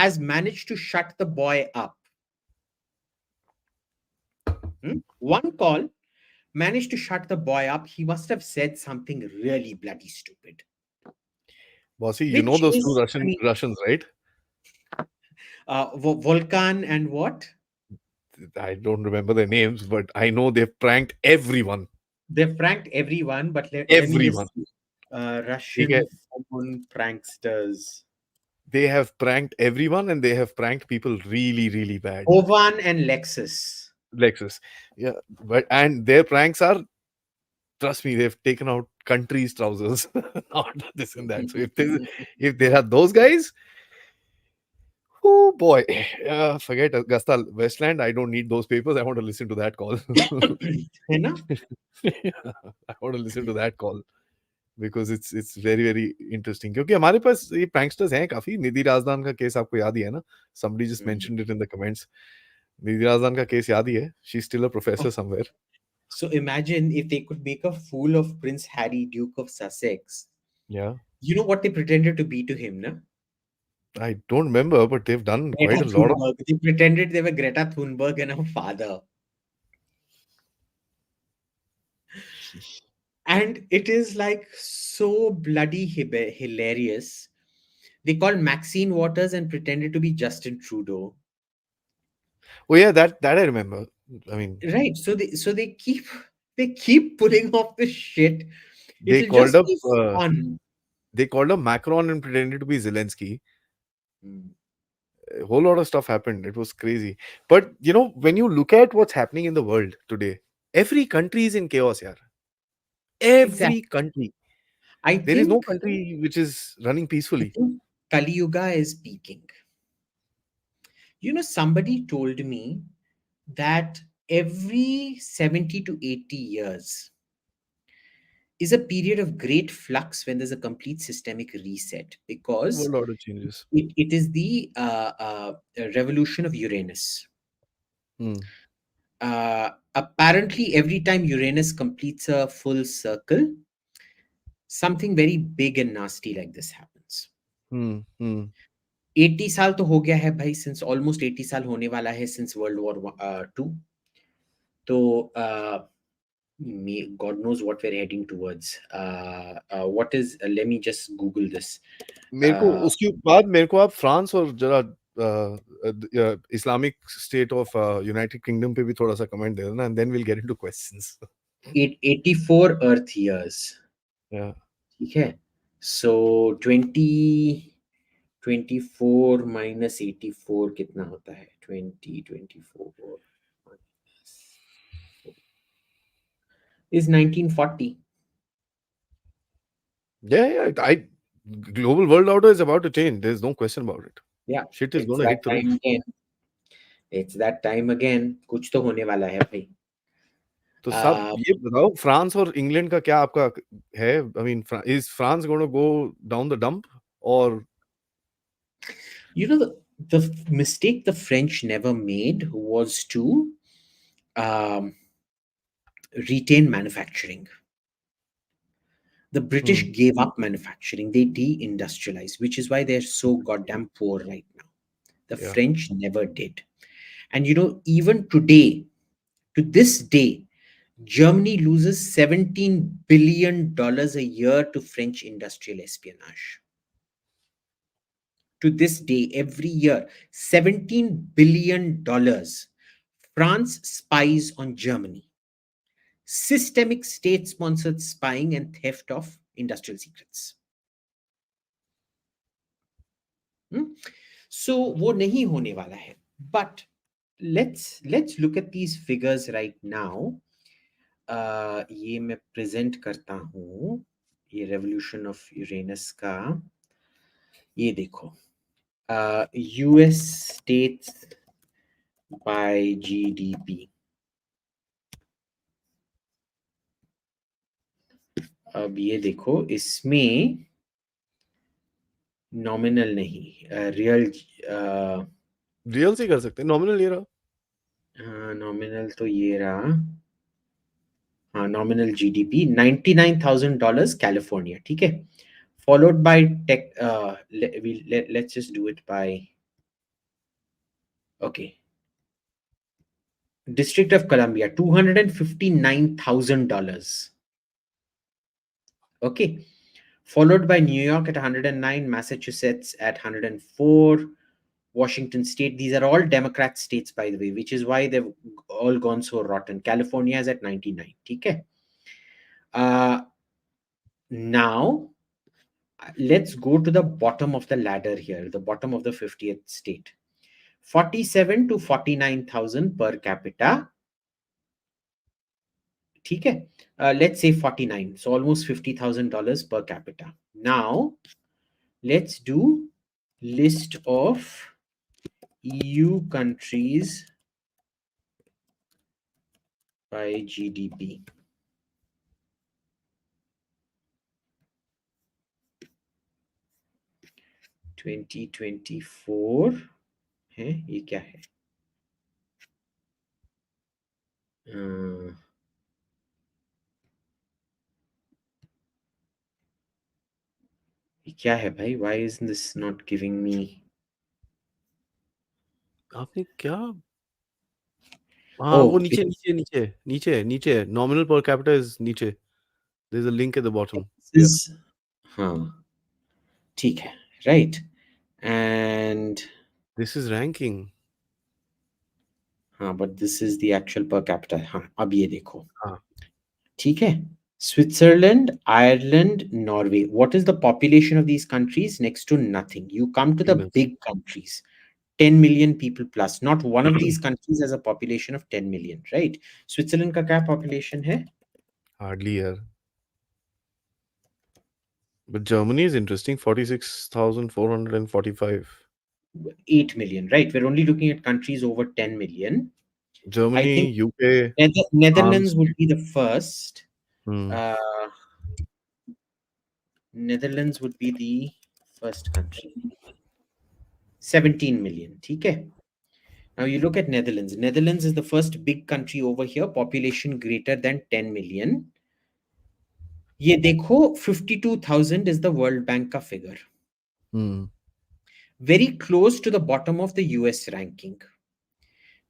Speaker 2: has managed to shut the boy up. One call managed to shut the boy up. He must have said something really bloody stupid,
Speaker 1: Bossy, you know
Speaker 2: which
Speaker 1: those two
Speaker 2: is, I mean,
Speaker 1: Russians, right?
Speaker 2: Volkan and what?
Speaker 1: I don't remember their names, but I know they've pranked everyone.
Speaker 2: They pranked everyone, but let me
Speaker 1: Everyone.
Speaker 2: just see.
Speaker 1: ठीक है?
Speaker 2: Russian phone pranksters.
Speaker 1: They have pranked everyone and they have pranked people really, really bad.
Speaker 2: Hovan and Lexus.
Speaker 1: Lexus. Yeah. But and their pranks are, trust me, they've taken out countries' trousers. Not this and that. So if there are those guys, oh boy. Forget Augusta Westland. I don't need those papers. I want to listen to that call.
Speaker 2: है ना?
Speaker 1: I want to listen to that call. Because it's very very interesting क्योंकि हमारे पास ये प्रैंकस्टर्स हैं काफी निधि राजदान का case आपको याद ही है ना somebody just
Speaker 2: Mm.
Speaker 1: mentioned it in the comments निधि राजदान का केस याद ही है she is still a
Speaker 2: Oh,
Speaker 1: professor somewhere
Speaker 2: so imagine if they could make a fool of Prince Harry, Duke of Sussex.
Speaker 1: या
Speaker 2: You know what they pretended to be to him, na?
Speaker 1: I don't remember but they've done
Speaker 2: Greta
Speaker 1: quite a lot of
Speaker 2: Thunberg. They pretended they were Greta Thunberg and her father. And it is like so bloody hilarious. They called Maxine Waters and pretended to be Justin Trudeau.
Speaker 1: oh yeah that I remember I mean
Speaker 2: Right. So they keep pulling off this shit.
Speaker 1: they
Speaker 2: It'll
Speaker 1: called
Speaker 2: just
Speaker 1: up
Speaker 2: be fun.
Speaker 1: they called up Macron and pretended to be Zelensky
Speaker 2: Mm.
Speaker 1: a whole lot of stuff happened it was crazy but you know when you look at what's happening in the world today every country is in chaos yaar every
Speaker 2: Exactly.
Speaker 1: country.
Speaker 2: I
Speaker 1: There is no
Speaker 2: think
Speaker 1: country which is running
Speaker 2: I
Speaker 1: peacefully.
Speaker 2: think Kali Yuga is peaking. Somebody told me that every 70 to 80 years is a period of great flux when there's a complete systemic reset
Speaker 1: A
Speaker 2: because
Speaker 1: lot of changes.
Speaker 2: it is the revolution of Uranus.
Speaker 1: Hmm.
Speaker 2: Apparently, every time Uranus completes a full circle, something very big and nasty like this happens.
Speaker 1: Hmm. Hmm.
Speaker 2: 80 साल तो हो गया है भाई since almost 80 साल होने वाला है सिंस वर्ल्ड वॉर 2 तो God knows what we're heading towards. What is? Let me just Google this.
Speaker 1: मेरे को
Speaker 2: Uh,
Speaker 1: उसके बाद मेरे को आप फ्रांस और जरा Islamic State of United Kingdom पे भी थोड़ा सा कमेंट दे देना and then will get into questions
Speaker 2: 84 Earth years.
Speaker 1: या
Speaker 2: ठीक है. So 24 minus 84 कितना होता है? 24 is 1940.
Speaker 1: yeah I global world order is about to change there's no question about it
Speaker 2: Yeah,
Speaker 1: shit is
Speaker 2: it's
Speaker 1: going to
Speaker 2: that
Speaker 1: hit the roof
Speaker 2: time again. It's that time again. कुछ तो होने वाला है भाई.
Speaker 1: तो साहब
Speaker 2: Uh,
Speaker 1: ये बताओ फ्रांस और इंग्लैंड का क्या आपका है I mean is France going to go down the dump और
Speaker 2: the mistake the French never made was to um, retain manufacturing. The British gave up manufacturing, they deindustrialized, which is why they're so goddamn poor right now. The
Speaker 1: या
Speaker 2: French never did. And even today, to this day, Germany loses $17 billion a year to French industrial espionage. To this day, every year, $17 billion. France spies on Germany. Systemic state sponsored spying and theft of industrial secrets. So वो नहीं होने वाला है. But let's look at these figures right now. ये मैं present करता हूँ. ये revolution of Uranus का. ये देखो. US states by GDP. अब ये देखो इसमें नॉमिनल नहीं रियल
Speaker 1: रियल से कर सकते हैं नॉमिनल ये रहा
Speaker 2: नॉमिनल तो ये रहा हाँ नॉमिनल जीडीपी $99,000 कैलिफोर्निया ठीक है followed by take let's just do it by okay District of Columbia, $259,000. Okay. Followed by New York at 109, Massachusetts at 104, Washington State. These are all Democrat states, by the way, which is why they've all gone so rotten. California is at 99. Okay. Now, let's go to the bottom of the ladder here, the bottom of the 50th state. 47 to 49,000 per capita. Okay. Let's say 49. So almost $50,000 per capita. Now, let's do list of EU countries by GDP. 2024 है ये क्या है ये क्या है भाई why isn't this not giving me
Speaker 1: आपने क्या हाँ
Speaker 2: oh
Speaker 1: वो नीचे नीचे नीचे नीचे नीचे nominal per capita is नीचे there's a link at the bottom
Speaker 2: this
Speaker 1: yeah
Speaker 2: is हाँ ठीक है right and
Speaker 1: this is ranking
Speaker 2: हाँ but this is the actual per capita हाँ अब ये देखो
Speaker 1: हाँ
Speaker 2: ठीक है Switzerland, Ireland, Norway. What is the population of these countries? Next to nothing. You come to the
Speaker 1: peanuts
Speaker 2: big countries. 10 million people plus. Not one of these countries has a population of 10 million, right? Switzerland का क्या population है?
Speaker 1: hardly यार but Germany is interesting 46,445
Speaker 2: 8 million, right? We're only looking at countries over 10 million. I
Speaker 1: Germany
Speaker 2: think
Speaker 1: UK
Speaker 2: Netherlands
Speaker 1: France
Speaker 2: would be the first.
Speaker 1: hmm.
Speaker 2: Uh, Netherlands would be the first country. 17 million. Okay. Now you look at Netherlands. Netherlands is the first big country over here, population greater than 10 million. ये देखो 52,000 is the World Bank का figure.
Speaker 1: Hmm.
Speaker 2: Very close to the bottom of the US ranking.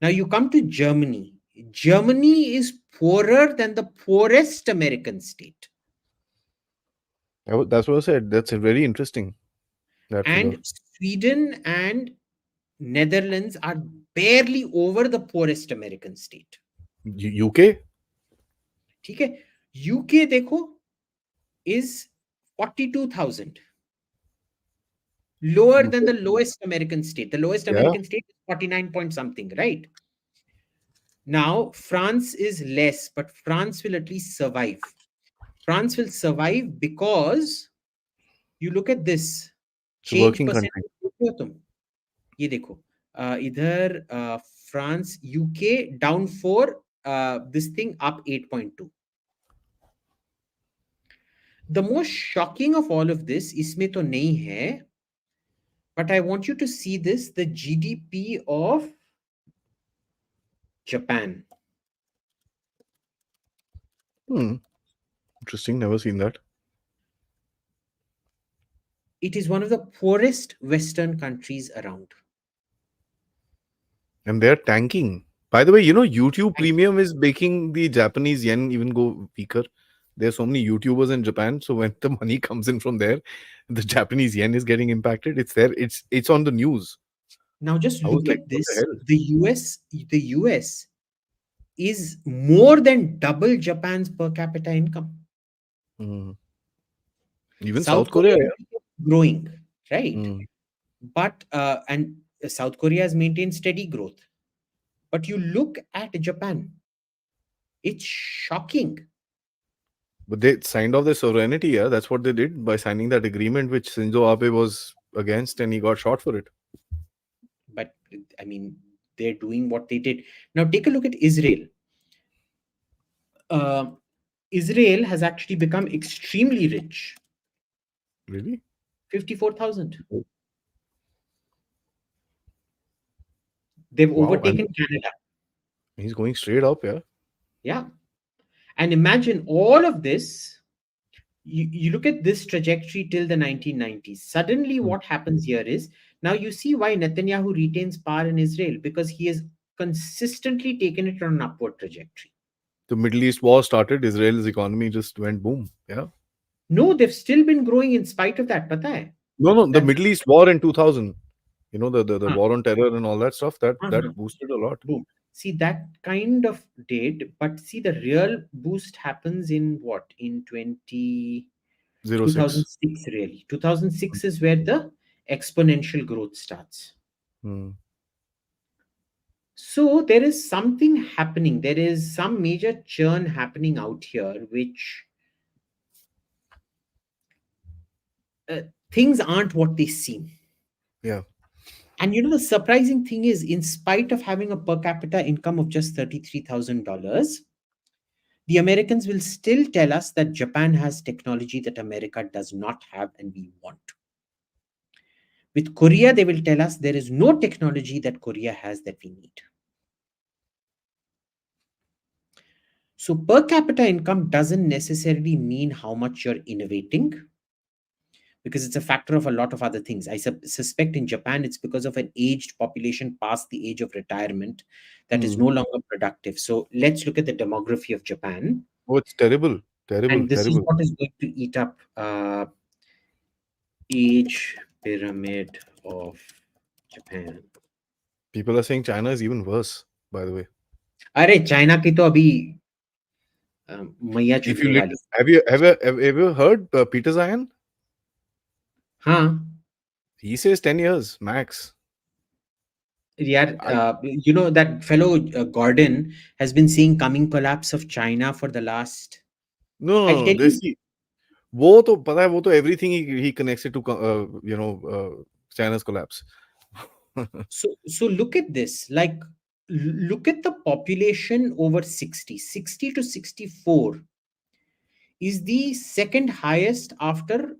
Speaker 2: Now you come to Germany. Germany is poorer than the poorest American state.
Speaker 1: That's what I said that's very interesting that figure
Speaker 2: And Sweden and Netherlands are barely over the poorest American state.
Speaker 1: UK
Speaker 2: ठीक है UK देखो is 42,000. Lower than the lowest American state. The lowest
Speaker 1: yeah
Speaker 2: American state is 49 point something, right? Now, France is less, but France will at least survive. France will survive because you look at this
Speaker 1: it's a
Speaker 2: change
Speaker 1: working country
Speaker 2: percentage देखो तुम ये देखो इधर France UK down 4 this thing up 8.2. The most shocking of all of this इसमें तो नहीं है but I want you to see this the GDP of Japan.
Speaker 1: Interesting, never seen that.
Speaker 2: It is one of the poorest Western countries around.
Speaker 1: And they're tanking. By the way, YouTube Premium is making the Japanese yen even go weaker. There's so many YouTubers in Japan, so when the money comes in from there, the Japanese yen is getting impacted. It's there. It's on the news.
Speaker 2: Now just
Speaker 1: I was
Speaker 2: look
Speaker 1: like,
Speaker 2: at
Speaker 1: what the
Speaker 2: this.
Speaker 1: hell?
Speaker 2: The US is more than double Japan's per capita income.
Speaker 1: Mm. Even
Speaker 2: South
Speaker 1: South Korea,
Speaker 2: Korea
Speaker 1: yeah.
Speaker 2: is growing, right?
Speaker 1: Mm.
Speaker 2: But and South Korea has maintained steady growth. But you look at Japan, it's shocking.
Speaker 1: But they signed off their sovereignty, yeah. That's what they did by signing that agreement, which Shinzo Abe was against, and he got shot for it.
Speaker 2: But I mean, they're doing what they did. Now take a look at Israel. Uh, Israel has actually become extremely rich.
Speaker 1: Really?
Speaker 2: 54,000. They've
Speaker 1: Wow. And
Speaker 2: overtaken Canada.
Speaker 1: he's going straight up, yeah.
Speaker 2: Yeah. And imagine all of this. You look at this trajectory till the 1990s. Suddenly,
Speaker 1: Mm.
Speaker 2: what happens here is now you see why Netanyahu retains power in Israel because he has consistently taken it on an upward trajectory.
Speaker 1: The Middle East war started, Israel's economy just went boom. Yeah.
Speaker 2: No, they've still been growing in spite of that. Pata hai?
Speaker 1: No, no, the
Speaker 2: That's
Speaker 1: Middle East war in 2000, the
Speaker 2: huh,
Speaker 1: war on terror and all that stuff, that
Speaker 2: huh.
Speaker 1: boosted a lot.
Speaker 2: Boom. See, that kind of did, but see, the real boost happens in what? In
Speaker 1: 06.
Speaker 2: 2006, really. 2006 is where the exponential growth starts.
Speaker 1: Hmm.
Speaker 2: So there is something happening. There is some major churn happening out here, which uh, things aren't what they seem.
Speaker 1: Yeah.
Speaker 2: And the surprising thing is, in spite of having a per capita income of just $33,000, the Americans will still tell us that Japan has technology that America does not have and we want. With Korea, they will tell us there is no technology that Korea has that we need. So, per capita income doesn't necessarily mean how much you're innovating, because it's a factor of a lot of other things. I suspect in Japan, it's because of an aged population past the age of retirement that is
Speaker 1: Hmm.
Speaker 2: no longer productive. So, let's look at the demography of Japan.
Speaker 1: Oh, it's terrible. Terrible,
Speaker 2: And this is
Speaker 1: terrible.
Speaker 2: what is going to eat up age pyramid of Japan.
Speaker 1: People are saying China is even worse, by the way.
Speaker 2: अरे China की तो अभी मैया
Speaker 1: If you
Speaker 2: चुदने वाली.
Speaker 1: have you heard Peter Zion?
Speaker 2: हाँ
Speaker 1: He says 10 years max.
Speaker 2: यार,
Speaker 1: I
Speaker 2: that fellow Gordon has been seeing coming collapse of China for the last.
Speaker 1: No, no,
Speaker 2: I'll
Speaker 1: no.
Speaker 2: tell
Speaker 1: This
Speaker 2: you.
Speaker 1: he, वो तो पता है वो तो everything he connects it to China's collapse.
Speaker 2: So look at this. Like, look at the population over 60 to 64 is the second highest after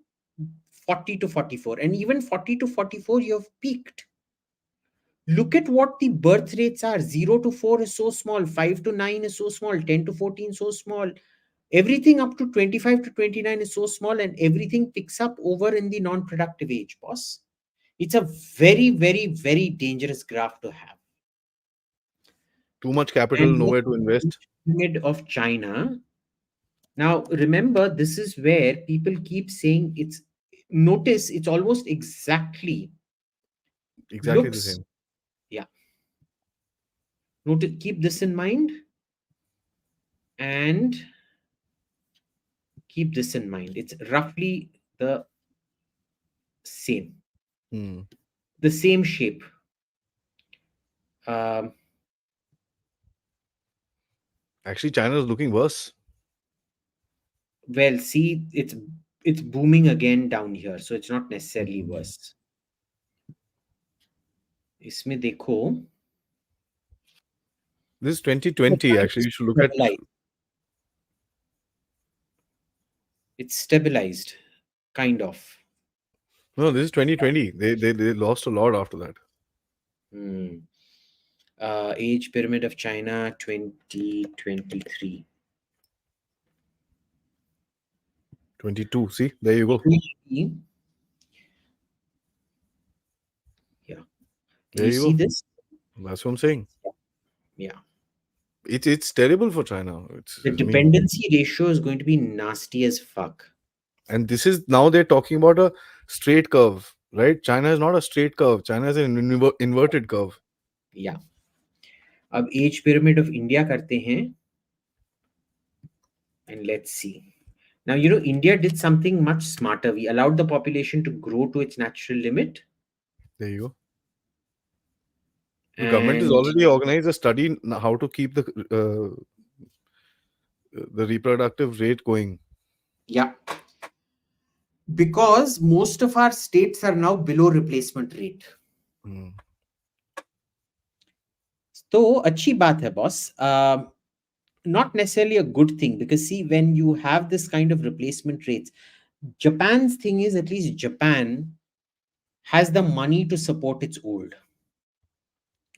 Speaker 2: 40 to 44, and even 40 to 44 you have peaked. Look at what the birth rates are. 0 to 4 is so small, 5 to 9 is so small, 10 to 14 so small, everything up to 25 to 29 is so small, and everything picks up over in the non-productive age, boss. It's a very, very, very dangerous graph to have.
Speaker 1: Too much capital,
Speaker 2: And look
Speaker 1: nowhere
Speaker 2: at
Speaker 1: to
Speaker 2: the
Speaker 1: invest.
Speaker 2: pyramid of China. Now, remember, this is where people keep saying it's, notice it's almost exactly
Speaker 1: Exactly the
Speaker 2: looks,
Speaker 1: same.
Speaker 2: yeah. Notice, keep this in mind, and keep this in mind. It's roughly the same,
Speaker 1: Hmm.
Speaker 2: the same shape. Um,
Speaker 1: Actually, China is looking worse.
Speaker 2: well, see, it's booming again down here, so it's not necessarily
Speaker 1: Hmm.
Speaker 2: worse. इसमें देखो,
Speaker 1: This is
Speaker 2: we're
Speaker 1: 2020.
Speaker 2: trying to
Speaker 1: Actually, you should look at.
Speaker 2: stabilize. It's stabilized, kind of.
Speaker 1: No, this is 2020. They lost a lot after that.
Speaker 2: Hmm. Age pyramid of China 2023.
Speaker 1: 22. See, there you go.
Speaker 2: Usually, yeah. Can
Speaker 1: There
Speaker 2: you
Speaker 1: you
Speaker 2: see
Speaker 1: go.
Speaker 2: this?
Speaker 1: That's what I'm saying.
Speaker 2: Yeah.
Speaker 1: It's terrible for China.
Speaker 2: The
Speaker 1: I mean,
Speaker 2: dependency ratio is going to be nasty as fuck.
Speaker 1: and this is now they're talking about a straight curve, right? China is not a straight curve. China is an inverted curve.
Speaker 2: Yeah. अब as pyramid of India करते हैं, and let's see. Now, India did something much smarter. We allowed the population to grow to its natural limit.
Speaker 1: There you go. The government has
Speaker 2: And
Speaker 1: already organized a study how to keep the reproductive rate going.
Speaker 2: yeah, because most of our states are now below replacement rate.
Speaker 1: Hmm.
Speaker 2: तो अच्छी बात है, boss. Not necessarily a good thing, because see, when you have this kind of replacement rates, Japan's thing is, at least Japan has the money to support its old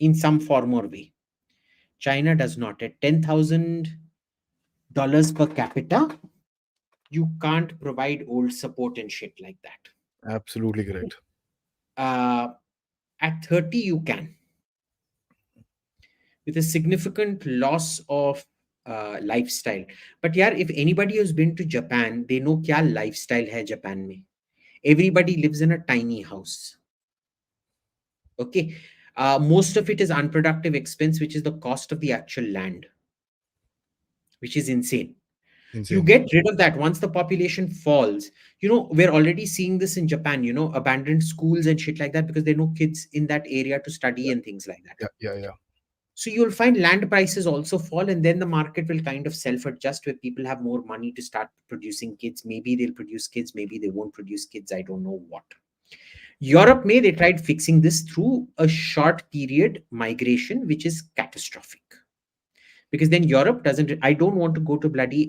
Speaker 2: in some form or way. China does not. At $10,000 per capita, you can't provide old support and shit like that.
Speaker 1: Absolutely correct.
Speaker 2: Uh, at 30, you can. with a significant loss of lifestyle. But yeah, if anybody has been to Japan, they know kya lifestyle hai Japan mein. Everybody lives in a tiny house. Okay. Most of it is unproductive expense, which is the cost of the actual land, which is insane. You
Speaker 1: Insane.
Speaker 2: get rid of that once the population falls. We're already seeing this in Japan, abandoned schools and shit like that, because there are no kids in that area to study and things like that.
Speaker 1: Yeah, yeah, yeah.
Speaker 2: So you'll find land prices also fall, and then the market will kind of self adjust where people have more money to start producing kids. Maybe they'll produce kids, maybe they won't produce kids. I don't know what. Europe, they tried fixing this through a short period migration, which is catastrophic. Because then Europe doesn't, I don't want to go to bloody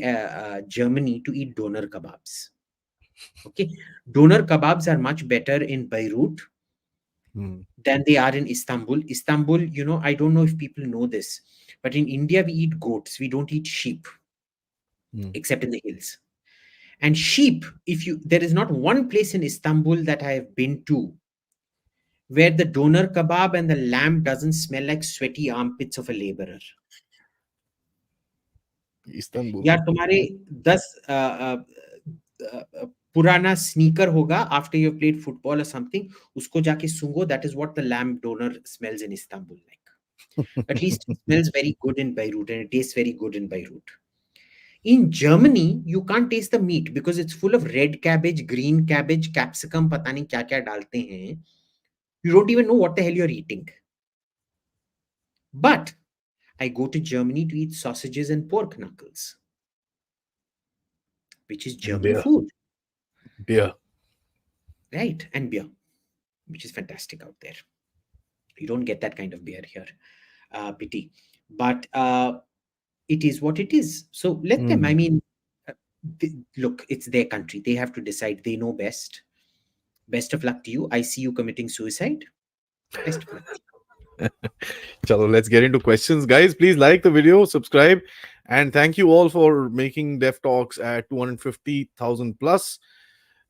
Speaker 2: Germany to eat doner kebabs. Okay. Doner kebabs are much better in Beirut
Speaker 1: Hmm.
Speaker 2: than they are in Istanbul. Istanbul, I don't know if people know this, but in India, we eat goats. We don't eat sheep,
Speaker 1: Hmm.
Speaker 2: except in the hills. And sheep, there is not one place in Istanbul that I have been to where the doner kebab and the lamb doesn't smell like sweaty armpits of a laborer.
Speaker 1: Istanbul.
Speaker 2: यार तुम्हारे 10 पुराना sneaker होगा after you played football or something, उसको जाके सूंघो. That is what the lamb donor smells in Istanbul like. At least it smells very good in Beirut, and it tastes very good in Beirut. In Germany, you can't taste the meat because it's full of red cabbage, green cabbage, capsicum, पता नहीं क्या क्या डालते हैं. You don't even know what the hell you're eating. But I go to Germany to eat sausages and pork knuckles, which is
Speaker 1: And
Speaker 2: German
Speaker 1: beer.
Speaker 2: food,
Speaker 1: Beer.
Speaker 2: right? And beer, which is fantastic out there. You don't get that kind of beer here, pity. But it is what it is. So let them. I
Speaker 1: Hmm.
Speaker 2: mean, look, it's their country. They have to decide. They know best. Best of luck to you. I see you committing suicide. Best of luck.
Speaker 1: Chalo, let's get into questions. Guys, please like the video, subscribe, and thank you all for making Dev Talks at 250,000 plus.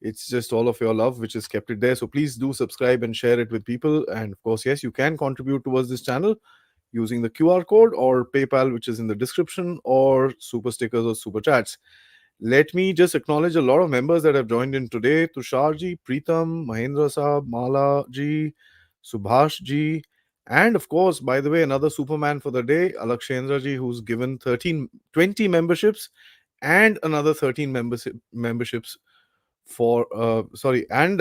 Speaker 1: It's just all of your love which has kept it there. So please do subscribe and share it with people. And of course, yes, you can contribute towards this channel using the QR code or PayPal, which is in the description, or super stickers or super chats. Let me just acknowledge a lot of members that have joined in today. Tushar ji, Preetam, Mahendra Saab, Mala ji, Subhash ji, and of course, by the way, another Superman for the day, Alakshendra ji, who's given 20 memberships and another 13 memberships for, sorry, and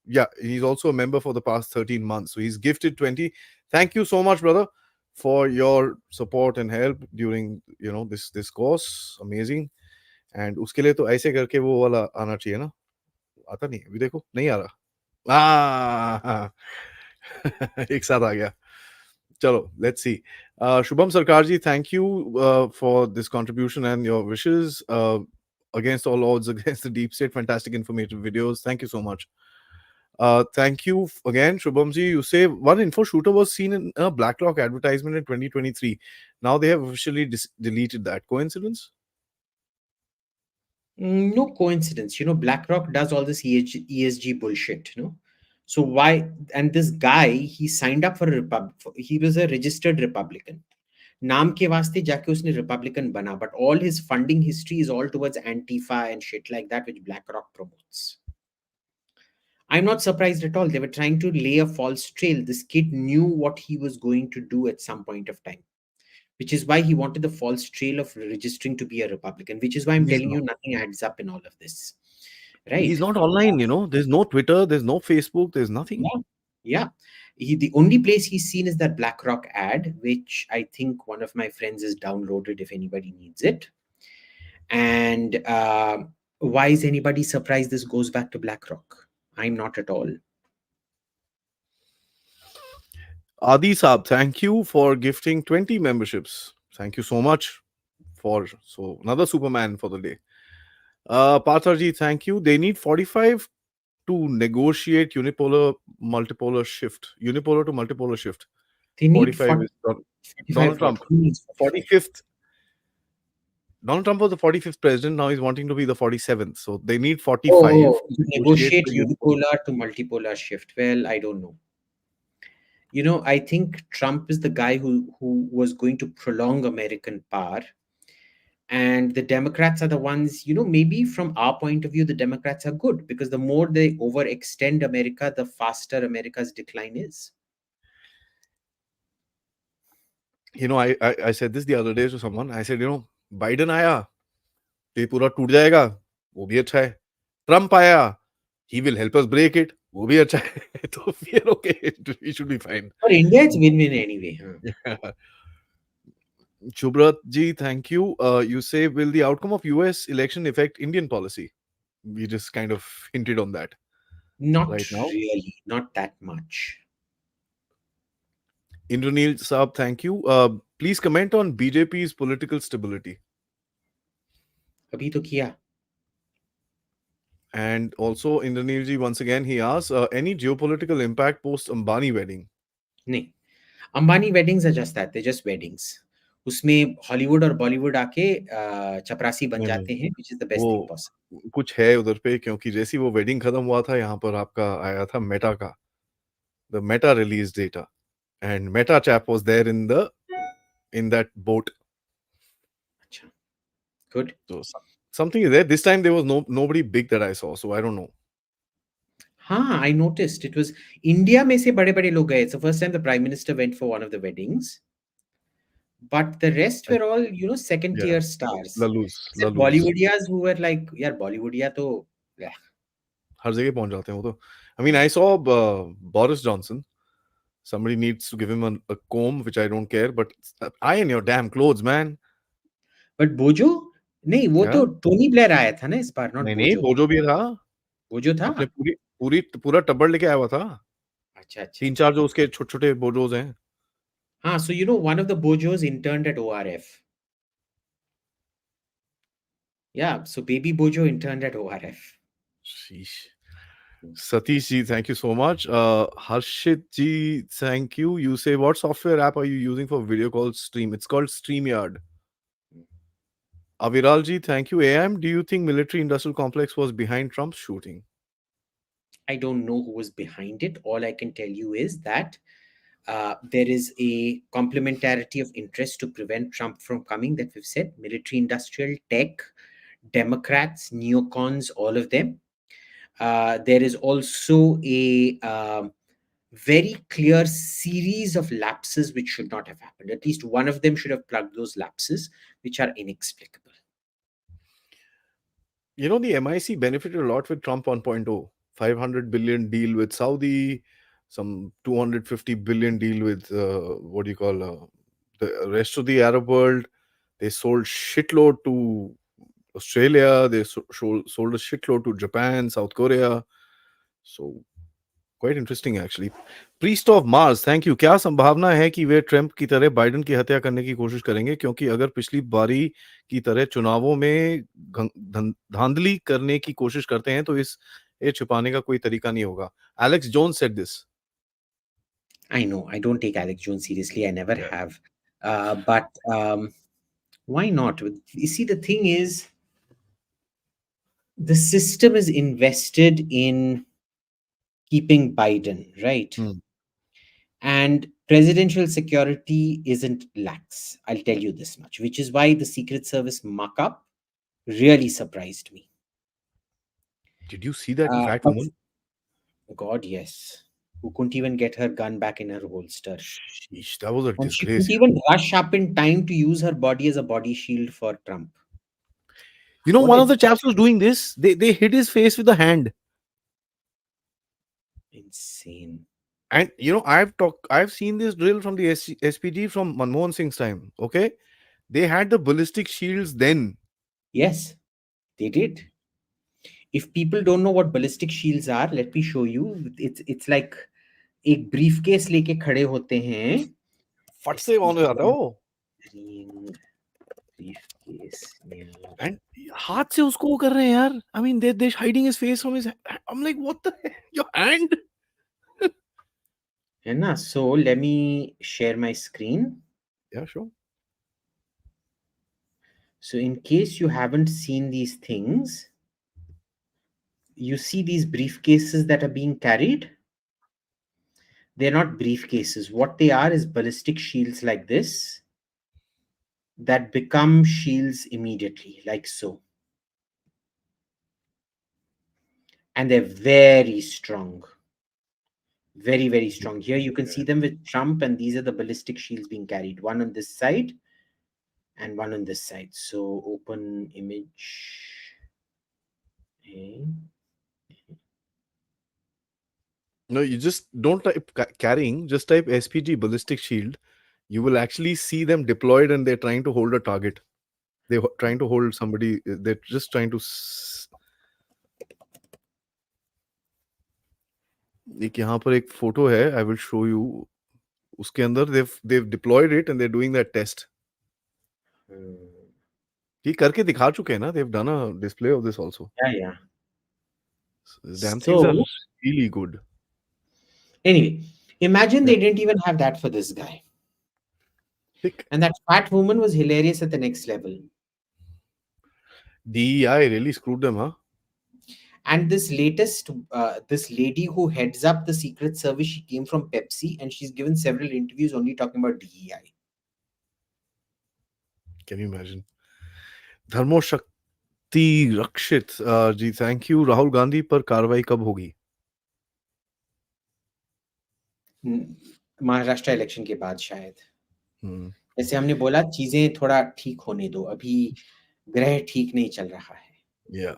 Speaker 1: yeah, he's also a member for the past 13 months. So he's gifted 20. Thank you so much, brother, for your support and help during, this course. Amazing. And उसके लिए तो ऐसे करके वो वाला आना चाहिए ना, आता नहीं है अभी, देखो नहीं आ रहा एक साथ आ गया. चलो, let's see. Shubham Sarkarji, thank you for this contribution and your wishes. Against all odds, against the deep state, fantastic informative videos. Thank you so much. Thank you again, Shubhamji. You say one info shooter was seen in a BlackRock advertisement in 2023. Now they have officially deleted that. Coincidence?
Speaker 2: No coincidence. BlackRock does all this ESG bullshit. So why? And this guy, he signed up for a he was a registered Republican. नाम के वास्ते जाके उसने Republican बना, but all his funding history is all towards Antifa and shit like that, which BlackRock promotes. I'm not surprised at all. They were trying to lay a false trail. This kid knew what he was going to do at some point of time, which is why he wanted the false trail of registering to be a Republican, which is why I'm
Speaker 1: He's
Speaker 2: telling
Speaker 1: not,
Speaker 2: you nothing adds up in all of this.
Speaker 1: he's
Speaker 2: Right?
Speaker 1: not online, There's no Twitter, there's no Facebook, there's nothing.
Speaker 2: Yeah. Yeah. The only place he's seen is that BlackRock ad, which I think one of my friends has downloaded if anybody needs it. And why is anybody surprised this goes back to BlackRock? I'm not at all.
Speaker 1: Aadi Saab, thank you for gifting 20 memberships. Thank you so much for another Superman for the day. Partharji, thank you. They need 45 to negotiate multipolar shift. Unipolar to multipolar shift.
Speaker 2: They need
Speaker 1: 45 is
Speaker 2: 45
Speaker 1: Donald
Speaker 2: what?
Speaker 1: Trump.
Speaker 2: Who needs 45?
Speaker 1: 45th. Donald Trump was the 45th president. Now he's wanting to be the 47th. So they need 45
Speaker 2: Oh,
Speaker 1: to
Speaker 2: to
Speaker 1: negotiate
Speaker 2: negotiate
Speaker 1: the unipolar.
Speaker 2: unipolar to multipolar shift. Well, I don't know. I think Trump is the guy who was going to prolong American power, and the Democrats are the ones, maybe from our point of view, the Democrats are good because the more they overextend America, the faster America's decline is.
Speaker 1: I said this the other day to someone. I said, Biden आया तो ये पूरा टूट जाएगा, वो भी अच्छा है. ट्रम्प आया, he will help us break it, वो भी अच्छा है. तो we are okay. We should be fine.
Speaker 2: For India, it's win-win anyway. Huh?
Speaker 1: Shubrat ji, thank you. You say, will the outcome of US election affect Indian policy? We just kind of hinted on that
Speaker 2: Not
Speaker 1: right now.
Speaker 2: really, not that much.
Speaker 1: Indranil Saab, thank you. Please comment on BJP's political stability.
Speaker 2: अभी तो किया.
Speaker 1: And also, Indranil ji, once again, he asks, any geopolitical impact post Ambani wedding?
Speaker 2: नहीं, Ambani weddings are just that, they're just weddings. उसमें Hollywood और बॉलीवुड आके चपरासी बन
Speaker 1: नहीं,
Speaker 2: जाते हैं, which is the best thing
Speaker 1: वो
Speaker 2: possible.
Speaker 1: कुछ है उधर पे, क्योंकि जैसे ही वो वेडिंग खत्म हुआ था, यहाँ पर आपका आया था मेटा का, the Meta release data, and Meta chap was there in that boat.
Speaker 2: अच्छा, good.
Speaker 1: So something is there. This time there was nobody big that I saw, so I don't know.
Speaker 2: हाँ, I noticed it was India में से बड़े बड़े लोग गए. It's the first time the prime minister went for one of the weddings, but the rest
Speaker 1: And
Speaker 2: were all second
Speaker 1: yeah,
Speaker 2: tier stars. Except
Speaker 1: Lalus,
Speaker 2: Bollywoodias who were like, यार Bollywoodiya तो yeah.
Speaker 1: हर जगह पहुंच जाते हैं वो तो. I mean, I saw Boris Johnson. Somebody needs to give him a comb, which I don't care, but iron your damn clothes, man.
Speaker 2: But बोजो नहीं, वो
Speaker 1: Yeah.
Speaker 2: तो टोनी ब्लेयर आया था ना इस बार, नॉट
Speaker 1: नहीं नहीं,
Speaker 2: बोजो.
Speaker 1: बोजो भी था.
Speaker 2: बोजो था.
Speaker 1: अपने पूरा टब्बर लेके आया हुआ था.
Speaker 2: अच्छा अच्छा.
Speaker 1: 3-4 जो उसके छोटे छोटे बोजोज हैं.
Speaker 2: हाँ, so one of the bojos interned at ORF. Yeah, so baby bojo interned at ORF.
Speaker 1: Sheesh. Satish ji, thank you so much. Harshit ji, thank you. You say, what software app are you using for video call stream? It's called StreamYard. Aviral ji, thank you. AM, do you think military industrial complex was behind Trump's shooting?
Speaker 2: I don't know who was behind it. All I can tell you is that there is a complementarity of interest to prevent Trump from coming, that we've said, military, industrial, tech, Democrats, neocons, all of them. There is also a very clear series of lapses which should not have happened. At least one of them should have plugged those lapses, which are inexplicable.
Speaker 1: The MIC benefited a lot with Trump 1.0. 500 billion deal with Saudi, some 250 billion deal with, what do you call, the rest of the Arab world. They sold shitload to Australia. They sold a shitload to Japan, South Korea. So quite interesting actually. Priest of Mars, thank you. क्या संभावना है कि वे Trump की तरह Biden की हत्या करने की कोशिश करेंगे, क्योंकि अगर पिछली बारी की तरह चुनावों में धांधली करने की कोशिश करते हैं तो ये छुपाने का कोई तरीका नहीं होगा. Alex Jones said this.
Speaker 2: I know, I don't take Alex Jones seriously. I never
Speaker 1: Yeah.
Speaker 2: have. But why not? You see, the thing is, the system is invested in keeping Biden, right?
Speaker 1: Hmm.
Speaker 2: And presidential security isn't lax. I'll tell you this much, which is why the Secret Service muck up really surprised me.
Speaker 1: Did you see that fat
Speaker 2: But
Speaker 1: woman?
Speaker 2: God, yes. Who couldn't even get her gun back in her holster.
Speaker 1: Sheesh, that was a
Speaker 2: And she
Speaker 1: disgrace.
Speaker 2: couldn't even rush up in time to use her body as a body shield for Trump. What
Speaker 1: One
Speaker 2: a
Speaker 1: of the chaps was doing this. They hit his face with a hand.
Speaker 2: insane.
Speaker 1: And I've seen this drill from the SPG from Manmohan Singh's time. Okay, they had the ballistic shields then.
Speaker 2: Yes, they did. If people don't know what ballistic shields are, let me show you. It's like एक briefcase लेके खड़े होते हैं.
Speaker 1: फट से on हो
Speaker 2: SPG
Speaker 1: जाता है वो.
Speaker 2: carrying briefcase. Yeah.
Speaker 1: And हाथ से उसको वो कर रहे हैं यार. I mean, they're hiding his face from his. I'm like, what the hell? Your hand?
Speaker 2: है So let me share my screen.
Speaker 1: Yeah, sure.
Speaker 2: So in case you haven't seen these things, you see these briefcases that are being carried. They're not briefcases. What they are is ballistic shields like this that become shields immediately, like so. And they're very strong. Very, very strong. Here you can see them with Trump, and these are the ballistic shields being carried. One on this side and one on this side. So open image. Okay.
Speaker 1: No, you just don't type carrying, just type SPG ballistic shield. You will actually see them deployed and they're trying to hold a target. They're trying to hold somebody. They're just trying to. एक यहाँ पर एक photo है. I will show you. उसके अंदर they've deployed it and they're doing that test. ये करके दिखा चुके हैं ना. They've done a display of this also.
Speaker 2: Yeah, yeah.
Speaker 1: So, damn things are
Speaker 2: So
Speaker 1: really good.
Speaker 2: anyway, imagine
Speaker 1: Yeah.
Speaker 2: they didn't even have that for this guy.
Speaker 1: Thick.
Speaker 2: And that fat woman was hilarious at the next level.
Speaker 1: DEI really screwed them, huh?
Speaker 2: And this latest, this lady who heads up the Secret Service, she came from Pepsi and she's given several interviews only talking about DEI.
Speaker 1: Can you imagine? धर्मो शक्ति रक्षित जी thank you. Rahul Gandhi पर कार्रवाई कब होगी?
Speaker 2: Maharashtra election के बाद शायद. जैसे
Speaker 1: Okay.
Speaker 2: हमने बोला, चीजें थोड़ा ठीक होने दो, अभी ग्रह ठीक नहीं चल रहा है.
Speaker 1: Yeah.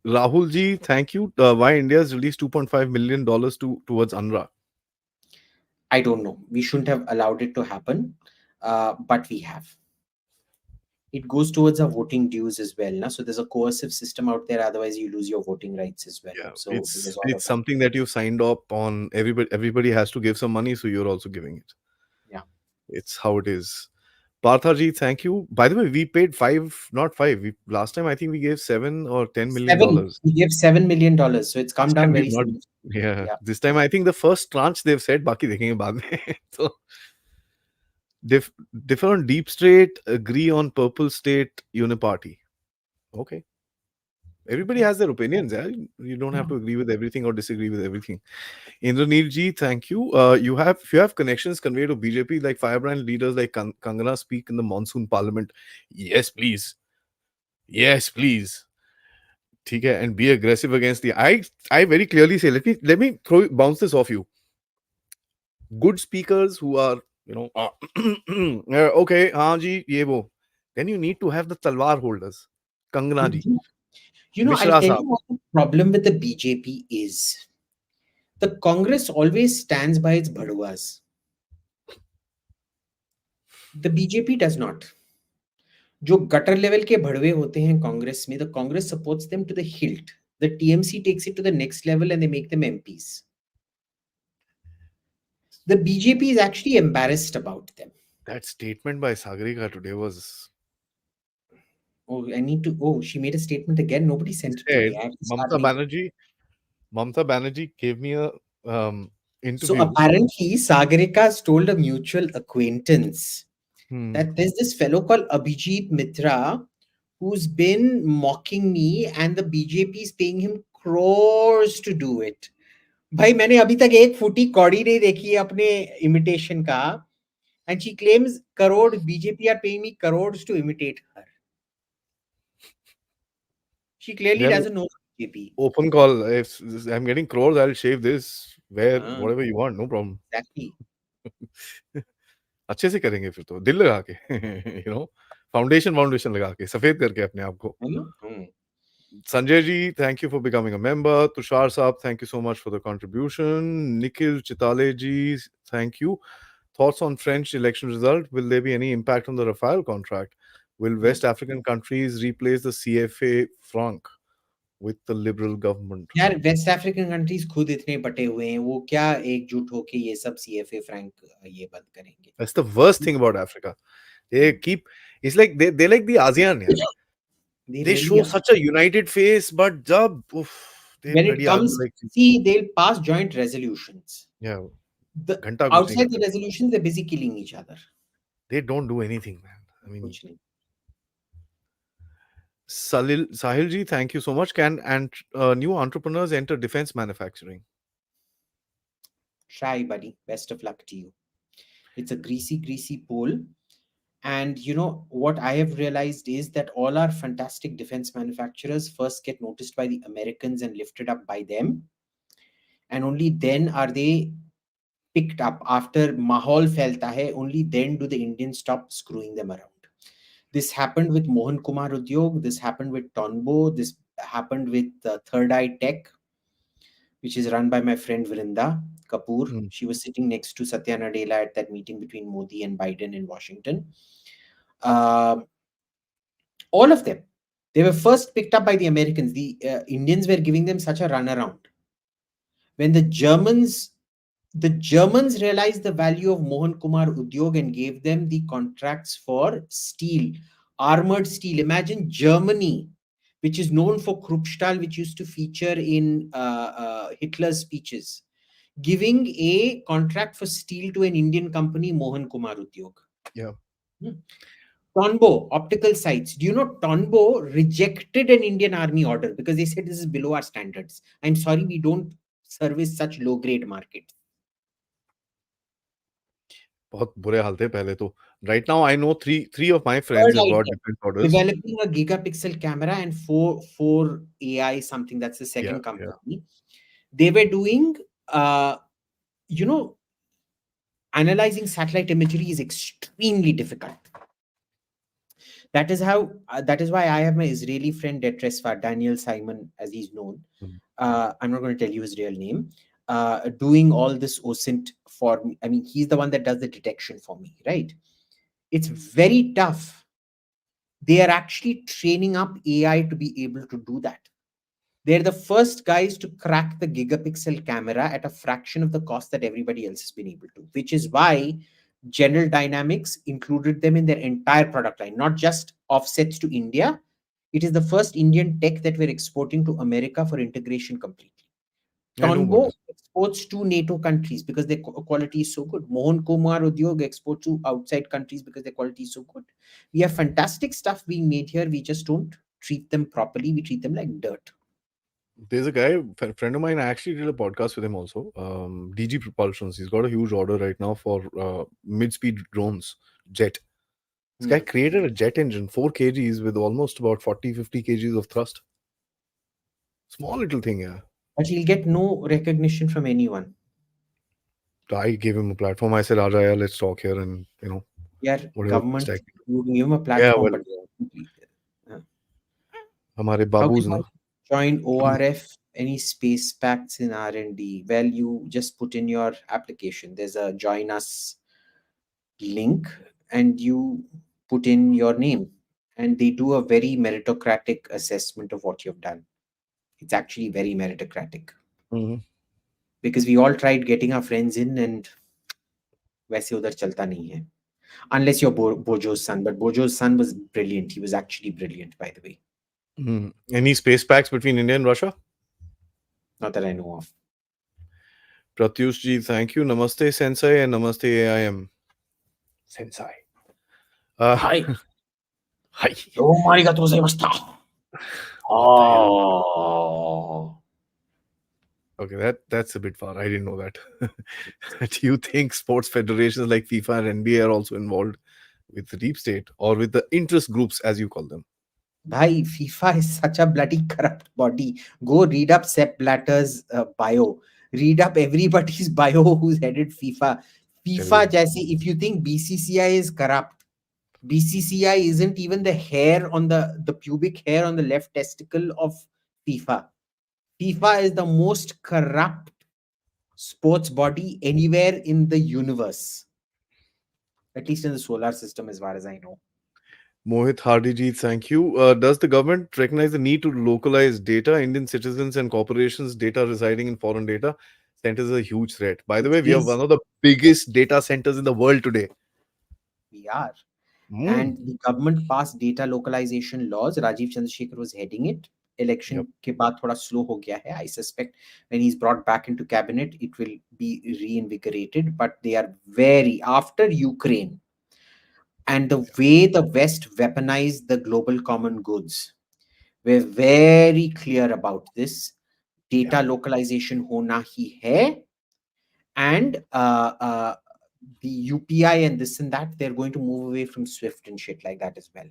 Speaker 1: Rahul ji, thank you. Why India has released $2.5 million towards UNRWA?
Speaker 2: I don't know. We shouldn't have allowed it to happen, but we have. It goes towards our voting dues as well. Na? So there's a coercive system out there. Otherwise, you lose your voting rights as well.
Speaker 1: Yeah,
Speaker 2: So
Speaker 1: it's
Speaker 2: there's all of
Speaker 1: it's
Speaker 2: that.
Speaker 1: something that you've signed up on. Everybody has to give some money, so you're also giving it.
Speaker 2: Yeah.
Speaker 1: It's how it is. Partha ji, thank you. By the way, we paid five, not five. Last time I think we gave $7 or $10 million.
Speaker 2: We gave $7 million. So it's
Speaker 1: This
Speaker 2: come
Speaker 1: time
Speaker 2: down
Speaker 1: we've
Speaker 2: very
Speaker 1: not.
Speaker 2: significantly.
Speaker 1: Yeah,
Speaker 2: Yeah.
Speaker 1: this time I think the first tranche they've said बाकी देखेंगे बाद में. So differ on deep state, agree on purple state uniparty. Okay. Everybody has their opinions. Yeah? You don't have to agree with everything or disagree with everything. Indranil ji, thank you. If you have connections, convey to BJP like firebrand leaders like Kangana speak in the monsoon parliament. Yes, please. Yes, please. Okay, and be aggressive against the. I very clearly say. Let me bounce this off you. Good speakers who are okay, हाँ जी ये वो. Then you need to have the talwar holders. Kangana ji,
Speaker 2: I'll
Speaker 1: Mishra
Speaker 2: tell
Speaker 1: Saab.
Speaker 2: you what the problem with the BJP is. The Congress always stands by its bhaduas. The BJP does not. जो gutter level के भड़वे होते हैं कांग्रेस में, the Congress supports them to the hilt. The TMC takes it to the next level and they make them MPs. The BJP is actually embarrassed about them.
Speaker 1: That statement by Sagarika today was.
Speaker 2: Oh, she made a statement again. Nobody sent it to
Speaker 1: Said
Speaker 2: me. I have to start
Speaker 1: Mamta
Speaker 2: reading.
Speaker 1: Banerjee. Mamta Banerjee gave me a
Speaker 2: So
Speaker 1: interview.
Speaker 2: apparently, Sagarika has told a mutual acquaintance that there's this fellow called Abhijit Mitra who's been mocking me and the BJP is paying him crores to do it. भाई मैंने अभी तक एक फुटी कौड़ी नहीं देखी है अपने imitation का, and she claims crore BJP are paying me crores to imitate her. She clearly
Speaker 1: Well,
Speaker 2: doesn't know BJP.
Speaker 1: open call. If I'm getting crores, I'll shave this. Wear whatever you want, no problem.
Speaker 2: Exactly.
Speaker 1: अच्छे से करेंगे फिर तो दिल लगा के foundation लगा के सफेद करके अपने आप को. Sanjay ji, thank you for becoming a member. Tushar Saab, thank you so much for the contribution. Nikhil Chitale ji, thank you. Thoughts on French election result? Will there be any impact on the Rafale contract? Will West African countries replace the CFA franc with the liberal government?
Speaker 2: यार waste African countries खुद इतने बटे हुए हैं, वो क्या एकजुट होके ये सब सीएफए फ्रैंक ये बंद करेंगे.
Speaker 1: That's the worst thing about Africa. It's like they like the ASEAN. Yeah. They
Speaker 2: really
Speaker 1: show
Speaker 2: are.
Speaker 1: such a united face, but they
Speaker 2: When it
Speaker 1: bloody
Speaker 2: comes,
Speaker 1: argue like.
Speaker 2: see, they'll pass joint resolutions.
Speaker 1: Yeah.
Speaker 2: Outside the resolutions, they're busy killing each other.
Speaker 1: They don't do anything, man. I mean,
Speaker 2: कुछ नहीं.
Speaker 1: Sahil ji, thank you so much. Can new entrepreneurs enter defense manufacturing?
Speaker 2: Try, buddy. Best of luck to you. It's a greasy, greasy poll. And you know what I have realized is that all our fantastic defense manufacturers first get noticed by the Americans and lifted up by them. And only then are they picked up. After Mahol phailta hai, only then do the Indians stop screwing them around. This happened with Mohan Kumar Udyog. This happened with Tonbo. This happened with Third Eye Tech, which is run by my friend Vrinda Kapoor.
Speaker 1: Mm.
Speaker 2: She was sitting next to Satya Nadella at that meeting between Modi and Biden in Washington. Um all of them, they were first picked up by the Americans. The Indians were giving them such a runaround. When the Germans realized the value of Mohan Kumar Udyog and gave them the contracts for steel, armored steel. Imagine Germany, which is known for Kruppstahl, which used to feature in Hitler's speeches, giving a contract for steel to an Indian company, Mohan Kumar Udyog.
Speaker 1: Yeah.
Speaker 2: Hmm. Tonbo, optical sights. Do you know Tonbo rejected an Indian army order because they said this is below our standards? I'm sorry, we don't service such low grade markets.
Speaker 1: बहुत बुरे हाल थे पहले तो. Right now I know three of my friends
Speaker 2: Third
Speaker 1: have got
Speaker 2: idea,
Speaker 1: defense orders.
Speaker 2: developing a gigapixel camera and four AI something. That's the
Speaker 1: Yeah,
Speaker 2: second
Speaker 1: yeah.
Speaker 2: company. They were doing, you know, analyzing satellite imagery is extremely difficult. That is how. That is why I have my Israeli friend Detresfa Daniel Simon, as he's known.
Speaker 1: Mm.
Speaker 2: I'm not going to tell you his real name. Doing all this OSINT for me. I mean, he's the one that does the detection for me, right? It's very tough. They are actually training up AI to be able to do that. They're the first guys to crack the gigapixel camera at a fraction of the cost that everybody else has been able to, which is why General Dynamics included them in their entire product line, not just offsets to India. It is the first Indian tech that we're exporting to America for integration completely.
Speaker 1: I know about
Speaker 2: Tonbo
Speaker 1: this.
Speaker 2: exports to NATO countries because their quality is so good. Mohan Kumar Udyog exports to outside countries because their quality is so good. We have fantastic stuff being made here. We just don't treat them properly. We treat them like dirt.
Speaker 1: There's a guy, friend of mine. I actually did a podcast with him also. DG Propulsions. He's got a huge order right now for mid-speed drones, jet. This guy
Speaker 2: Hmm.
Speaker 1: created a jet engine, 4 kgs with almost about 40-50 kgs of thrust. Small little thing, yeah.
Speaker 2: But he'll get no recognition from anyone.
Speaker 1: I gave him a platform. I said, Araya, let's talk here and,
Speaker 2: Yeah,
Speaker 1: whatever best
Speaker 2: government,
Speaker 1: I can do.
Speaker 2: you can give him a
Speaker 1: Yeah,
Speaker 2: platform,
Speaker 1: well,
Speaker 2: but uh,
Speaker 1: हमारे
Speaker 2: how
Speaker 1: babus
Speaker 2: can
Speaker 1: ना.
Speaker 2: I join ORF? Any space packs in R&D? Well, you just put in your application. There's a join us link, and you put in your name, and they do a very meritocratic assessment of what you've done. It's actually very meritocratic
Speaker 1: Mhm.
Speaker 2: because we all tried getting our friends in, and वैसे उधर चलता नहीं है. Unless you're Bojo's son, but Bojo's son was brilliant. He was actually brilliant, by the way.
Speaker 1: Any space packs between India and Russia?
Speaker 2: Not that I know of.
Speaker 1: Pratyush ji, thank you. Namaste Sensei and Namaste AIM. Sensei.
Speaker 2: Hi.
Speaker 1: Hi.
Speaker 2: どうもありがとうございました。
Speaker 1: What the hell?
Speaker 2: Oh.
Speaker 1: Okay, that's a bit far. I didn't know that. Do you think sports federations like FIFA and NBA are also involved with the deep state or with the interest groups, as you call them?
Speaker 2: Bhai, FIFA is such a bloody corrupt body. Go read up Sepp Blatter's bio. Read up everybody's bio who's headed FIFA.
Speaker 1: Tell you.
Speaker 2: FIFA, jaise, if you think BCCI is corrupt, BCCI isn't even the hair on the pubic hair on the left testicle of FIFA. FIFA is the most corrupt sports body anywhere in the universe, at least in the solar system, as far as I know.
Speaker 1: Mohit Hardiji, thank you. Does the government recognize the need to localize data? Indian citizens and corporations' data residing in foreign data centers is a huge threat. By the
Speaker 2: It
Speaker 1: way, we are
Speaker 2: is.
Speaker 1: one of the biggest data centers in the world today.
Speaker 2: We are.
Speaker 1: Mm.
Speaker 2: And the government passed data localization laws. Rajiv Chandrasekhar was heading it.
Speaker 1: Yep.
Speaker 2: Election ke baad thoda slow ho gaya hai. I suspect when he's brought back into cabinet, it will be reinvigorated. But they are very, after Ukraine and the way the West weaponized the global common goods, we're very clear about this.
Speaker 1: Yeah.
Speaker 2: Data localization hona hi hai. And the UPI and this and that, they're going to move away from Swift and shit like that as well.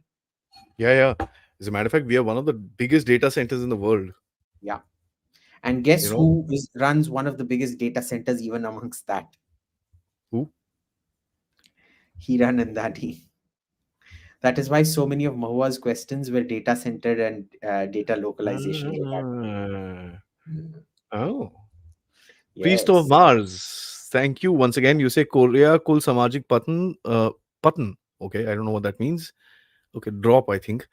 Speaker 1: Yeah, yeah. As a matter of fact, we are one of the biggest data centers in the world.
Speaker 2: Yeah. And guess
Speaker 1: You know
Speaker 2: runs one of the biggest data centers even amongst that?
Speaker 1: who?
Speaker 2: Hiran and Dadi. That is why so many of Mahua's questions were data centered and data localization related.
Speaker 1: Ah.
Speaker 2: Mm.
Speaker 1: Oh. Priest of
Speaker 2: Yes.
Speaker 1: Mars. Thank you once again. You say Korea Kul Samajik Patan. Patan. Okay, I don't know what that means. Okay, drop, I think.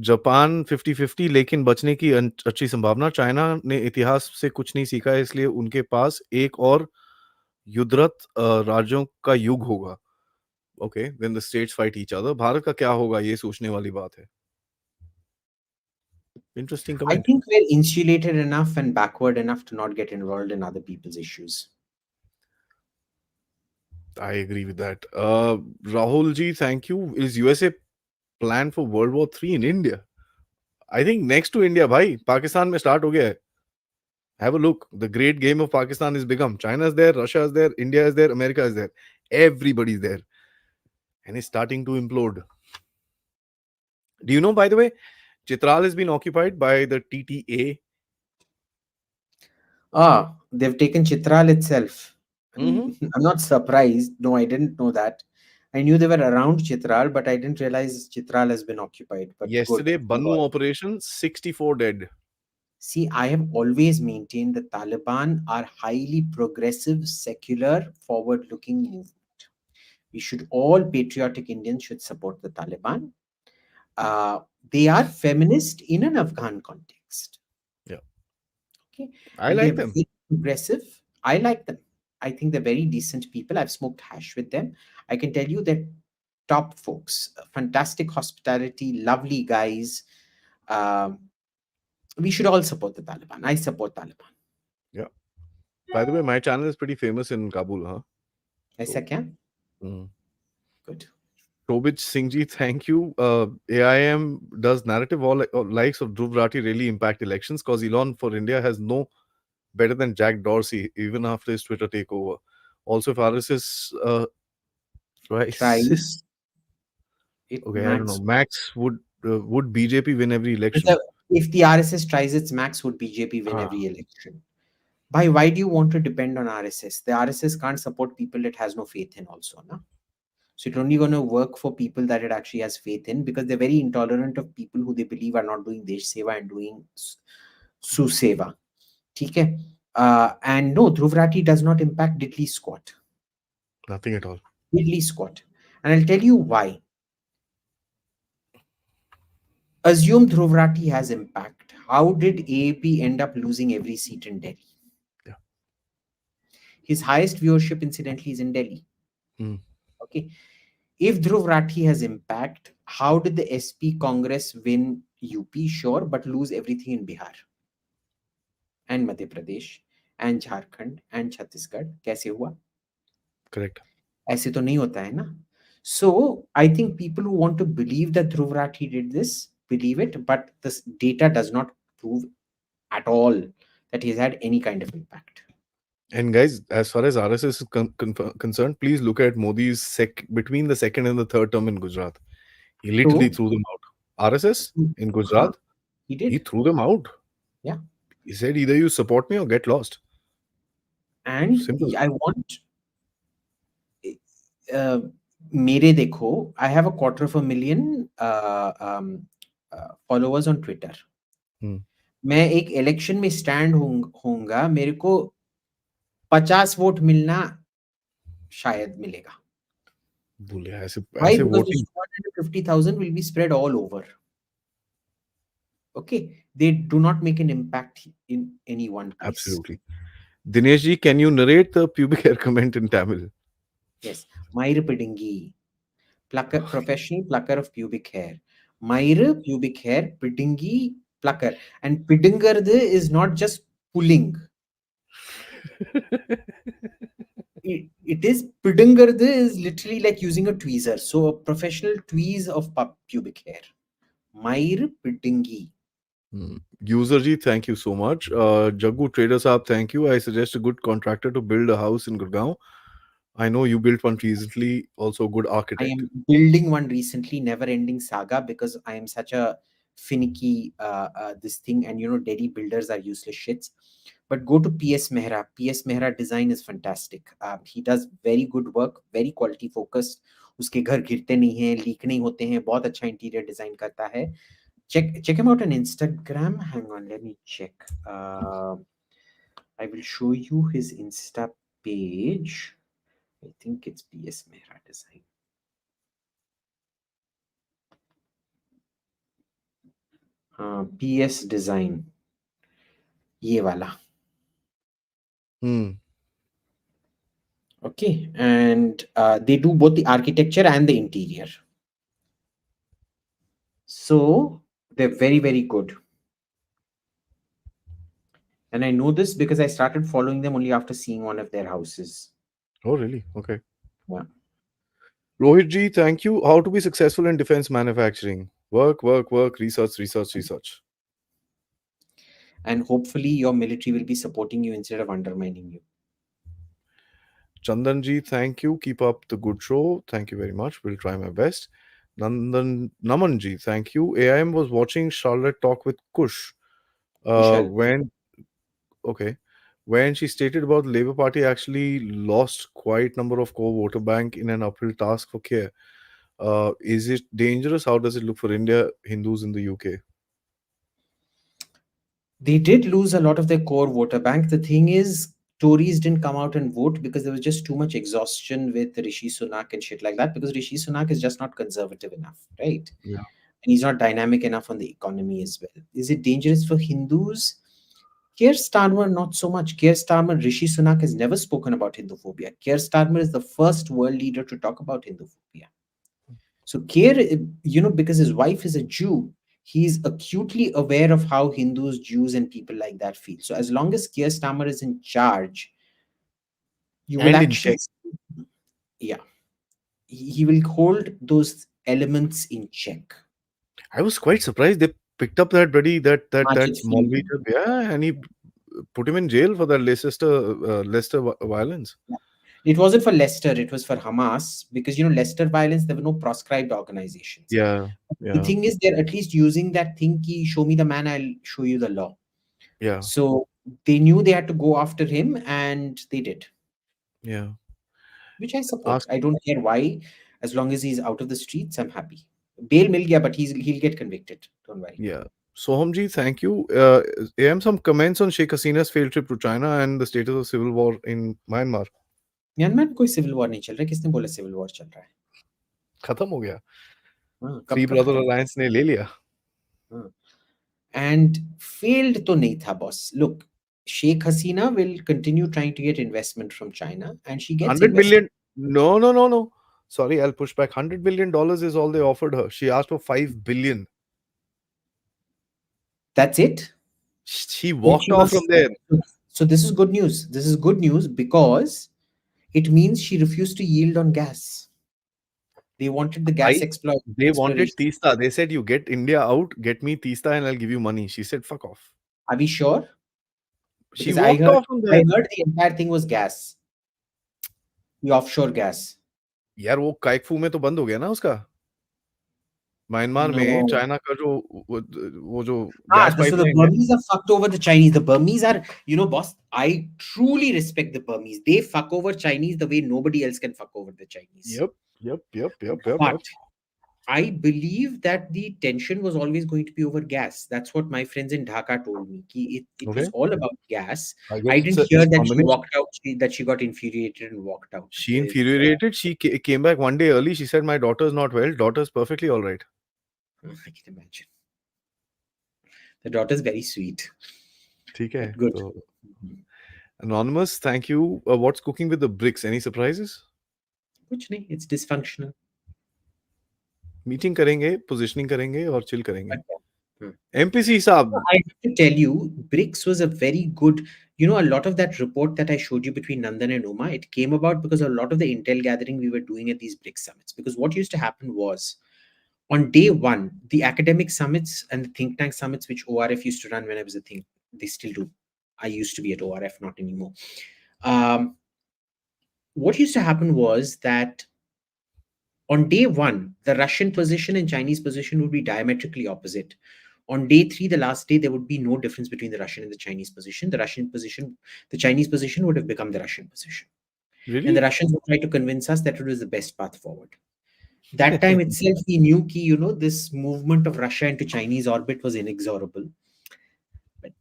Speaker 1: Japan 50-50 लेकिन बचने की अच्छी संभावना China ने इतिहास से कुछ नहीं सीखा है इसलिए उनके पास एक और युद्धरत राज्यों का युग होगा okay when the states fight each other Bharat का क्या होगा ये सोचने वाली बात है interesting
Speaker 2: I
Speaker 1: comment
Speaker 2: think we're insulated enough and backward enough to not get involved in other people's issues.
Speaker 1: I agree with that Rahul ji thank you is USA plan for world war 3 in India I think next to India भाई पाकिस्तान में start हो गया है have a look. The great game of Pakistan is become. China is there, Russia is there, India is there, America is there. Everybody's there. And it's starting to implode. Do you know, by the way, Chitral has been occupied by the TTA.
Speaker 2: Ah, they've taken Chitral itself.
Speaker 1: Mm-hmm.
Speaker 2: I'm not surprised. No, I didn't know that. I knew they were around Chitral, but I didn't realize Chitral has been occupied. But good.
Speaker 1: Yesterday, Bannu operation, 64 dead.
Speaker 2: See, I have always maintained the Taliban are highly progressive, secular, forward-looking movement. We should all patriotic Indians should support the Taliban. Uh, they are feminist in an Afghan context.
Speaker 1: Yeah.
Speaker 2: Okay,
Speaker 1: I
Speaker 2: and they're
Speaker 1: like them.
Speaker 2: very progressive. I like them. I think they're very decent people. I've smoked hash with them. I can tell you they're top folks. Fantastic hospitality, lovely guys. Um, we should all support the Taliban. I support Taliban.
Speaker 1: Yeah. By the way, my channel is pretty famous in Kabul, huh?
Speaker 2: ऐसा
Speaker 1: So,
Speaker 2: क्या?
Speaker 1: mm.
Speaker 2: Good.
Speaker 1: Shobit Singh ji, thank you. AIM does narrative all likes of Dhruv Rathi really impact elections? Because Elon for India has no better than Jack Dorsey, even after his Twitter takeover. Also, if RSS
Speaker 2: Tries
Speaker 1: rises,
Speaker 2: it
Speaker 1: okay, I don't know.
Speaker 2: max.
Speaker 1: Max would BJP win every election?
Speaker 2: If the RSS tries its max, would BJP win
Speaker 1: Ah,
Speaker 2: every election? Why do you want to depend on RSS? The RSS can't support people it has no faith in also, na? So it's only going to work for people that it actually has faith in, because they're very intolerant of people who they believe are not doing Desh Seva and doing Suseva. Okay? And no, Dhruv Rathi does not impact diddly squat.
Speaker 1: nothing at all.
Speaker 2: Diddly squat. And I'll tell you why. Assume Dhruv Rathi has impact. How did AAP end up losing every seat in Delhi?
Speaker 1: Yeah.
Speaker 2: His highest viewership, incidentally, is in Delhi.
Speaker 1: Mm,
Speaker 2: Okay. If Dhruv Rathi has impact, how did the SP Congress win UP? Sure, but lose everything in Bihar and Madhya Pradesh and Jharkhand and Chhattisgarh? कैसे हुआ?
Speaker 1: correct.
Speaker 2: ऐसे तो नहीं होता है ना. So I think people who want to believe that Dhruv Rathi did this, believe it, but this data does not prove at all that he's had any kind of impact.
Speaker 1: And guys, as far as RSS is concerned, please look at Modi's between the second and the third term in Gujarat. He literally
Speaker 2: So,
Speaker 1: threw them out. RSS in
Speaker 2: uh-huh,
Speaker 1: Gujarat,
Speaker 2: he
Speaker 1: he
Speaker 2: did.
Speaker 1: threw them out.
Speaker 2: Yeah.
Speaker 1: He said either you support me or get lost.
Speaker 2: And
Speaker 1: Simple.
Speaker 2: I want uh, मेरे देखो, I have a 250,000 followers on Twitter.
Speaker 1: Hmm.
Speaker 2: मैं एक election में stand होऊंगा, मेरे को 50 vote मिलना शायद मिलेगा.
Speaker 1: बोले ऐसे
Speaker 2: Why?
Speaker 1: ऐसे
Speaker 2: Because those
Speaker 1: voting
Speaker 2: 250,000 will be spread all over. Okay, they do not make an impact in any one place.
Speaker 1: absolutely. Dinesh ji, can you narrate the pubic hair comment in Tamil?
Speaker 2: Yes, Mayra Pidingi, plucker, professional plucker of pubic hair. Mayra pubic hair, Pidingi plucker, and Pidingarde is not just pulling. It is Pidingarde is literally like using a tweezer. So a professional tweeze of pubic hair. Mayra Pidingi.
Speaker 1: Hmm. User ji, thank you so much. Jaggu Trader Saab, thank you. I suggest a good contractor to build a house in Gurgaon. I know you built one recently, also a good
Speaker 2: I
Speaker 1: architect.
Speaker 2: am building one recently, never ending saga, because I am such a finicky this thing, and Delhi builders are useless shits. But go to PS Mehra. PS Mehra design is fantastic. He does very good work, very quality focused. उसके घर गिरते नहीं हैं, leak नहीं होते हैं, बहुत अच्छा इंटीरियर डिजाइन करता है. Check him out on Instagram. Hang on, let me check. I will show you his Insta page. I think it's PS Mehra design. PS design, ये वाला.
Speaker 1: Hmm.
Speaker 2: Okay, and they do both the architecture and the interior. So they're very, very good. And I know this because I started following them only after seeing one of their houses.
Speaker 1: Oh, really? Okay.
Speaker 2: Yeah.
Speaker 1: Rohit ji, thank you. How to be successful in defense manufacturing? Work, work, work, research, research, research.
Speaker 2: And hopefully your military will be supporting you instead of undermining you.
Speaker 1: Chandan ji, thank you. Keep up the good show. Thank you very much. Will try my best. Nandan Naman ji, thank you. AIM was watching Charlotte talk with Kush.
Speaker 2: Kushal.
Speaker 1: When okay, when she stated about the Labour Party actually lost quite number of core voter bank in an uphill task for care. Is it dangerous? How does it look for India Hindus in the UK?
Speaker 2: They did lose a lot of their core voter bank. The thing is, Tories didn't come out and vote because there was just too much exhaustion with Rishi Sunak and shit like that. Because Rishi Sunak is just not conservative enough, right?
Speaker 1: Yeah.
Speaker 2: And he's not dynamic enough on the economy as well. Is it dangerous for Hindus? Keir Starmer, not so much. Keir Starmer, Rishi Sunak has never spoken about Hinduphobia. Keir Starmer is the first world leader to talk about Hinduphobia. So Keir, because his wife is a Jew, he's acutely aware of how Hindus, Jews, and people like that feel. So as long as Keir Starmer is in charge, you will
Speaker 1: And in
Speaker 2: actually,
Speaker 1: check.
Speaker 2: yeah, he will hold those elements in check.
Speaker 1: I was quite surprised they picked up that bloody that
Speaker 2: Majid
Speaker 1: Maulvi
Speaker 2: Field.
Speaker 1: chap, yeah, and he put him in jail for that Leicester violence.
Speaker 2: Yeah. It wasn't for Leicester, it was for Hamas, because Leicester violence, there were no proscribed organizations.
Speaker 1: Yeah,
Speaker 2: The
Speaker 1: yeah,
Speaker 2: thing is, they're at least using that thing, ki, show me the man, I'll show you the law.
Speaker 1: yeah,
Speaker 2: So they knew they had to go after him, and they did,
Speaker 1: yeah.
Speaker 2: which I support.
Speaker 1: Ask,
Speaker 2: I don't care why, as long as he's out of the streets, I'm happy. Bail mil gaya, but he'll get convicted. Don't worry.
Speaker 1: yeah. Sohamji, thank you. AM, some comments on Sheikh Hasina's failed trip to China and the status of civil war in Myanmar.
Speaker 2: Myanmar में कोई civil war नहीं चल रहा है. किसने बोला civil war चल रहा है?
Speaker 1: खत्म हो गया.
Speaker 2: हाँ, कब
Speaker 1: Three
Speaker 2: का
Speaker 1: Brother
Speaker 2: खत्म?
Speaker 1: Alliance ने ले लिया.
Speaker 2: हाँ. And failed to नहीं था, boss. Look, Sheikh Hasina will continue trying to get investment from China, and she gets
Speaker 1: 100
Speaker 2: investment.
Speaker 1: million. No, no, no, no. Sorry, I'll push back. $100 billion is all they offered her. She asked for 5 billion.
Speaker 2: That's it.
Speaker 1: She
Speaker 2: Then
Speaker 1: walked
Speaker 2: she
Speaker 1: off from
Speaker 2: must.
Speaker 1: there.
Speaker 2: So this is good news. This is good news because it means she refused to yield on gas. They wanted the gas
Speaker 1: I They wanted
Speaker 2: exploration.
Speaker 1: Tista. They said, "You get India out, get me Tista, and I'll give you money." She said, "Fuck off."
Speaker 2: Are we sure?
Speaker 1: She
Speaker 2: Because I
Speaker 1: walked
Speaker 2: heard
Speaker 1: off from
Speaker 2: I
Speaker 1: there.
Speaker 2: heard the entire thing was gas, the offshore gas.
Speaker 1: यार वो काइकफू में तो बंद हो गया ना उसका. Myanmar में
Speaker 2: No.
Speaker 1: चाइना का जो वो जो गैस
Speaker 2: So the
Speaker 1: पाइपलाइन है.
Speaker 2: Burmese are fucked over the Chinese. The Burmese are, boss, I truly respect the Burmese. They fuck over Chinese the way nobody else can fuck over the Chinese.
Speaker 1: Yep, yep, yep, yep, yep,
Speaker 2: But
Speaker 1: yep.
Speaker 2: I believe that the tension was always going to be over gas. That's what my friends in Dhaka told me. It was
Speaker 1: Okay.
Speaker 2: all about gas.
Speaker 1: I
Speaker 2: I
Speaker 1: guess
Speaker 2: didn't
Speaker 1: it's
Speaker 2: hear
Speaker 1: a
Speaker 2: that she
Speaker 1: combination.
Speaker 2: walked out, that she got infuriated and walked out
Speaker 1: She
Speaker 2: with.
Speaker 1: infuriated. She came back one day early. She said, "My daughter's not well. Daughter's perfectly all right."
Speaker 2: I can imagine. The daughter's very sweet,
Speaker 1: ठीक है.
Speaker 2: but good.
Speaker 1: So anonymous, thank you. What's cooking with the bricks? Any surprises?
Speaker 2: कुछ नहीं, it's dysfunctional.
Speaker 1: Meeting करेंगे, positioning करेंगे और chill करेंगे.
Speaker 2: But yeah. Hmm.
Speaker 1: MPC साहब.
Speaker 2: I have to tell you, BRICS was a very good, a lot of that report that I showed you between Nandan and Uma, it came about because a lot of the intel gathering we were doing at these BRICS summits. Because what used to happen was On day one, the academic summits and the think tank summits, which ORF used to run when I was a thing, they still do. I used to be at ORF, not anymore. Um, what used to happen was that on day one, the Russian position and Chinese position would be diametrically opposite. On day three, the last day, there would be no difference between the Russian and the Chinese position. The Chinese position would have become the Russian position. And the
Speaker 1: Really?
Speaker 2: Russians would try to convince us that it was the best path forward. That time itself, we knew ki, this movement of Russia into Chinese orbit was inexorable. But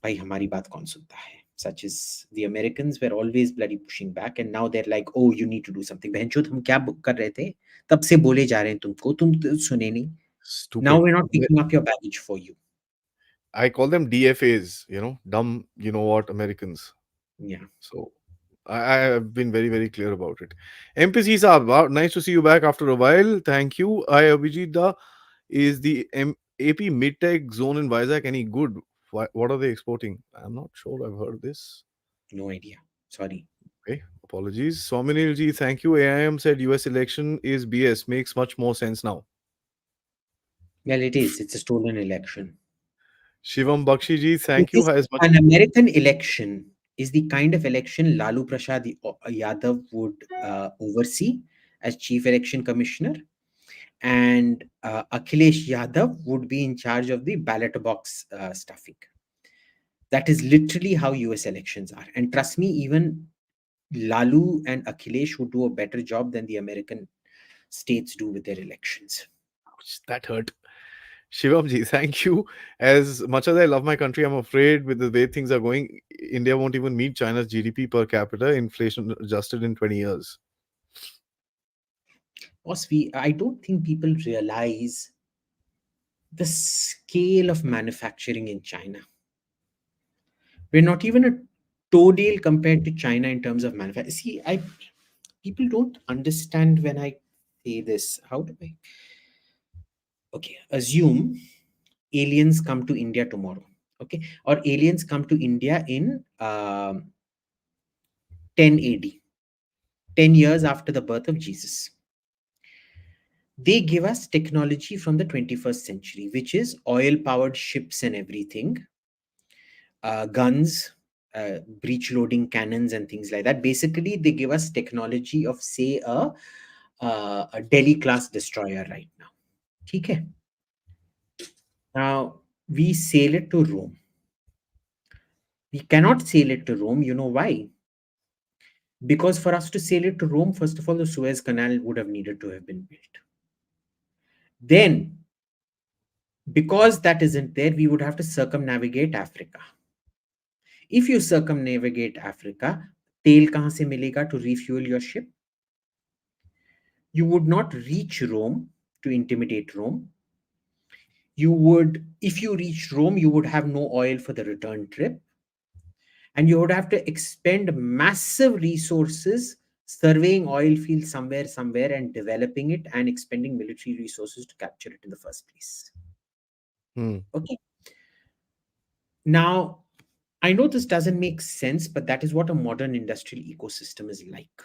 Speaker 2: भाई हमारी बात कौन सुनता है? Such as the Americans were always bloody pushing back, and now they're like, oh, you need to do something. बहनचोद हम क्या कर रहे थे? तब से बोले जा रहे हैं तुमको, तुम सुने नहीं. Now
Speaker 1: Stupid.
Speaker 2: we're not picking up your baggage for you.
Speaker 1: I call them DFAs, dumb, you know what, Americans.
Speaker 2: Yeah.
Speaker 1: So I have been very, very clear about it. MPC Saab, wow, nice to see you back after a while. Thank you. I Abhijit Da, is the AP Mid-Tech Zone in Vizag any good? What are they exporting? I'm not sure. I've heard this.
Speaker 2: No idea. Sorry.
Speaker 1: Okay, apologies. Swaminil ji, thank you. AIM said US election is BS. Makes much more sense now.
Speaker 2: Well, it is. It's a stolen election.
Speaker 1: Shivam Bakshi ji,
Speaker 2: It
Speaker 1: thank you.
Speaker 2: is
Speaker 1: Has much.
Speaker 2: an American election is the kind of election Lalu Prasad Yadav would oversee as chief election commissioner, and Akhilesh Yadav would be in charge of the ballot box stuffing. That is literally how US elections are. And trust me, even Lalu and Akhilesh would do a better job than the American states do with their elections.
Speaker 1: Ouch, that hurt. Shivam ji, thank you. As much as I love my country, I'm afraid with the way things are going, India won't even meet China's GDP per capita, inflation adjusted in 20 years.
Speaker 2: I don't think people realize the scale of manufacturing in China. We're not even a toenail compared to China in terms of manufacturing. See, people don't understand when I say this. How do I? Okay, assume aliens come to India tomorrow. Okay, or aliens come to India in 10 AD, 10 years after the birth of Jesus. They give us technology from the 21st century, which is oil powered ships and everything, guns, breech loading cannons, and things like that. Basically, they give us technology of, say, a Delhi class destroyer right now. Okay. Now, we sail it to Rome. We cannot sail it to Rome. You know why? Because for us to sail it to Rome, first of all, the Suez Canal would have needed to have been built. Then, because that isn't there, we would have to circumnavigate Africa. If you circumnavigate Africa, tail kahan se milega to refuel your ship? You would not reach Rome to intimidate Rome. You would, if you reached Rome, you would have no oil for the return trip. And you would have to expend massive resources surveying oil fields somewhere, and developing it and expending military resources to capture it in the first place. Okay. Now, I know this doesn't make sense, but that is what a modern industrial ecosystem is like.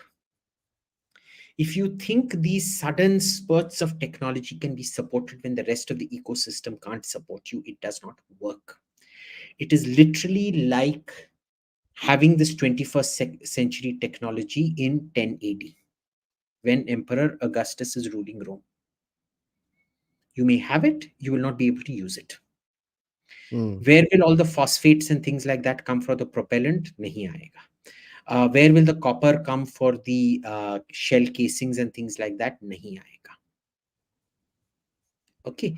Speaker 2: If you think these sudden spurts of technology can be supported when the rest of the ecosystem can't support you, it does not work. It is literally like having this 21st century technology in 10 AD when Emperor Augustus is ruling Rome. You may have it, you will not be able to use it. Where will all the phosphates and things like that come for the propellant? Nahi aayega. Where will the copper come for the shell casings and things like that? Nahi aayega. Okay.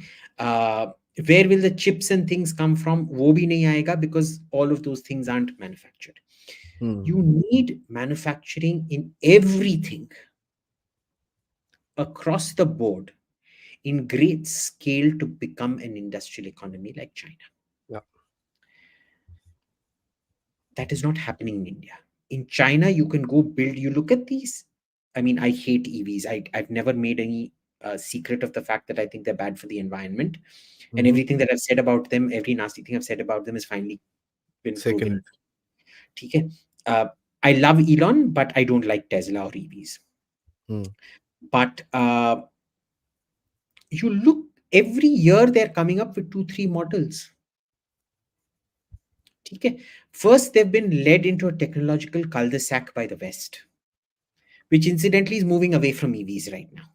Speaker 2: Where will the chips and things come from? Wo bhi nahi aayega, because all of those things aren't manufactured. You need manufacturing in everything across the board in great scale to become an industrial economy like China.
Speaker 1: Yeah.
Speaker 2: That is not happening in India. In China, you can go build, you look at these. I mean, I hate EVs. I've never made any secret of the fact that I think they're bad for the environment. And everything that I've said about them, every nasty thing I've said about them has finally been proven.
Speaker 1: Second.
Speaker 2: Okay. I love Elon, but I don't like Tesla or EVs. But You look, every year they're coming up with 2 3 models. Okay. First, they've been led into a technological cul-de-sac by the West, which incidentally is moving away from EVs right now.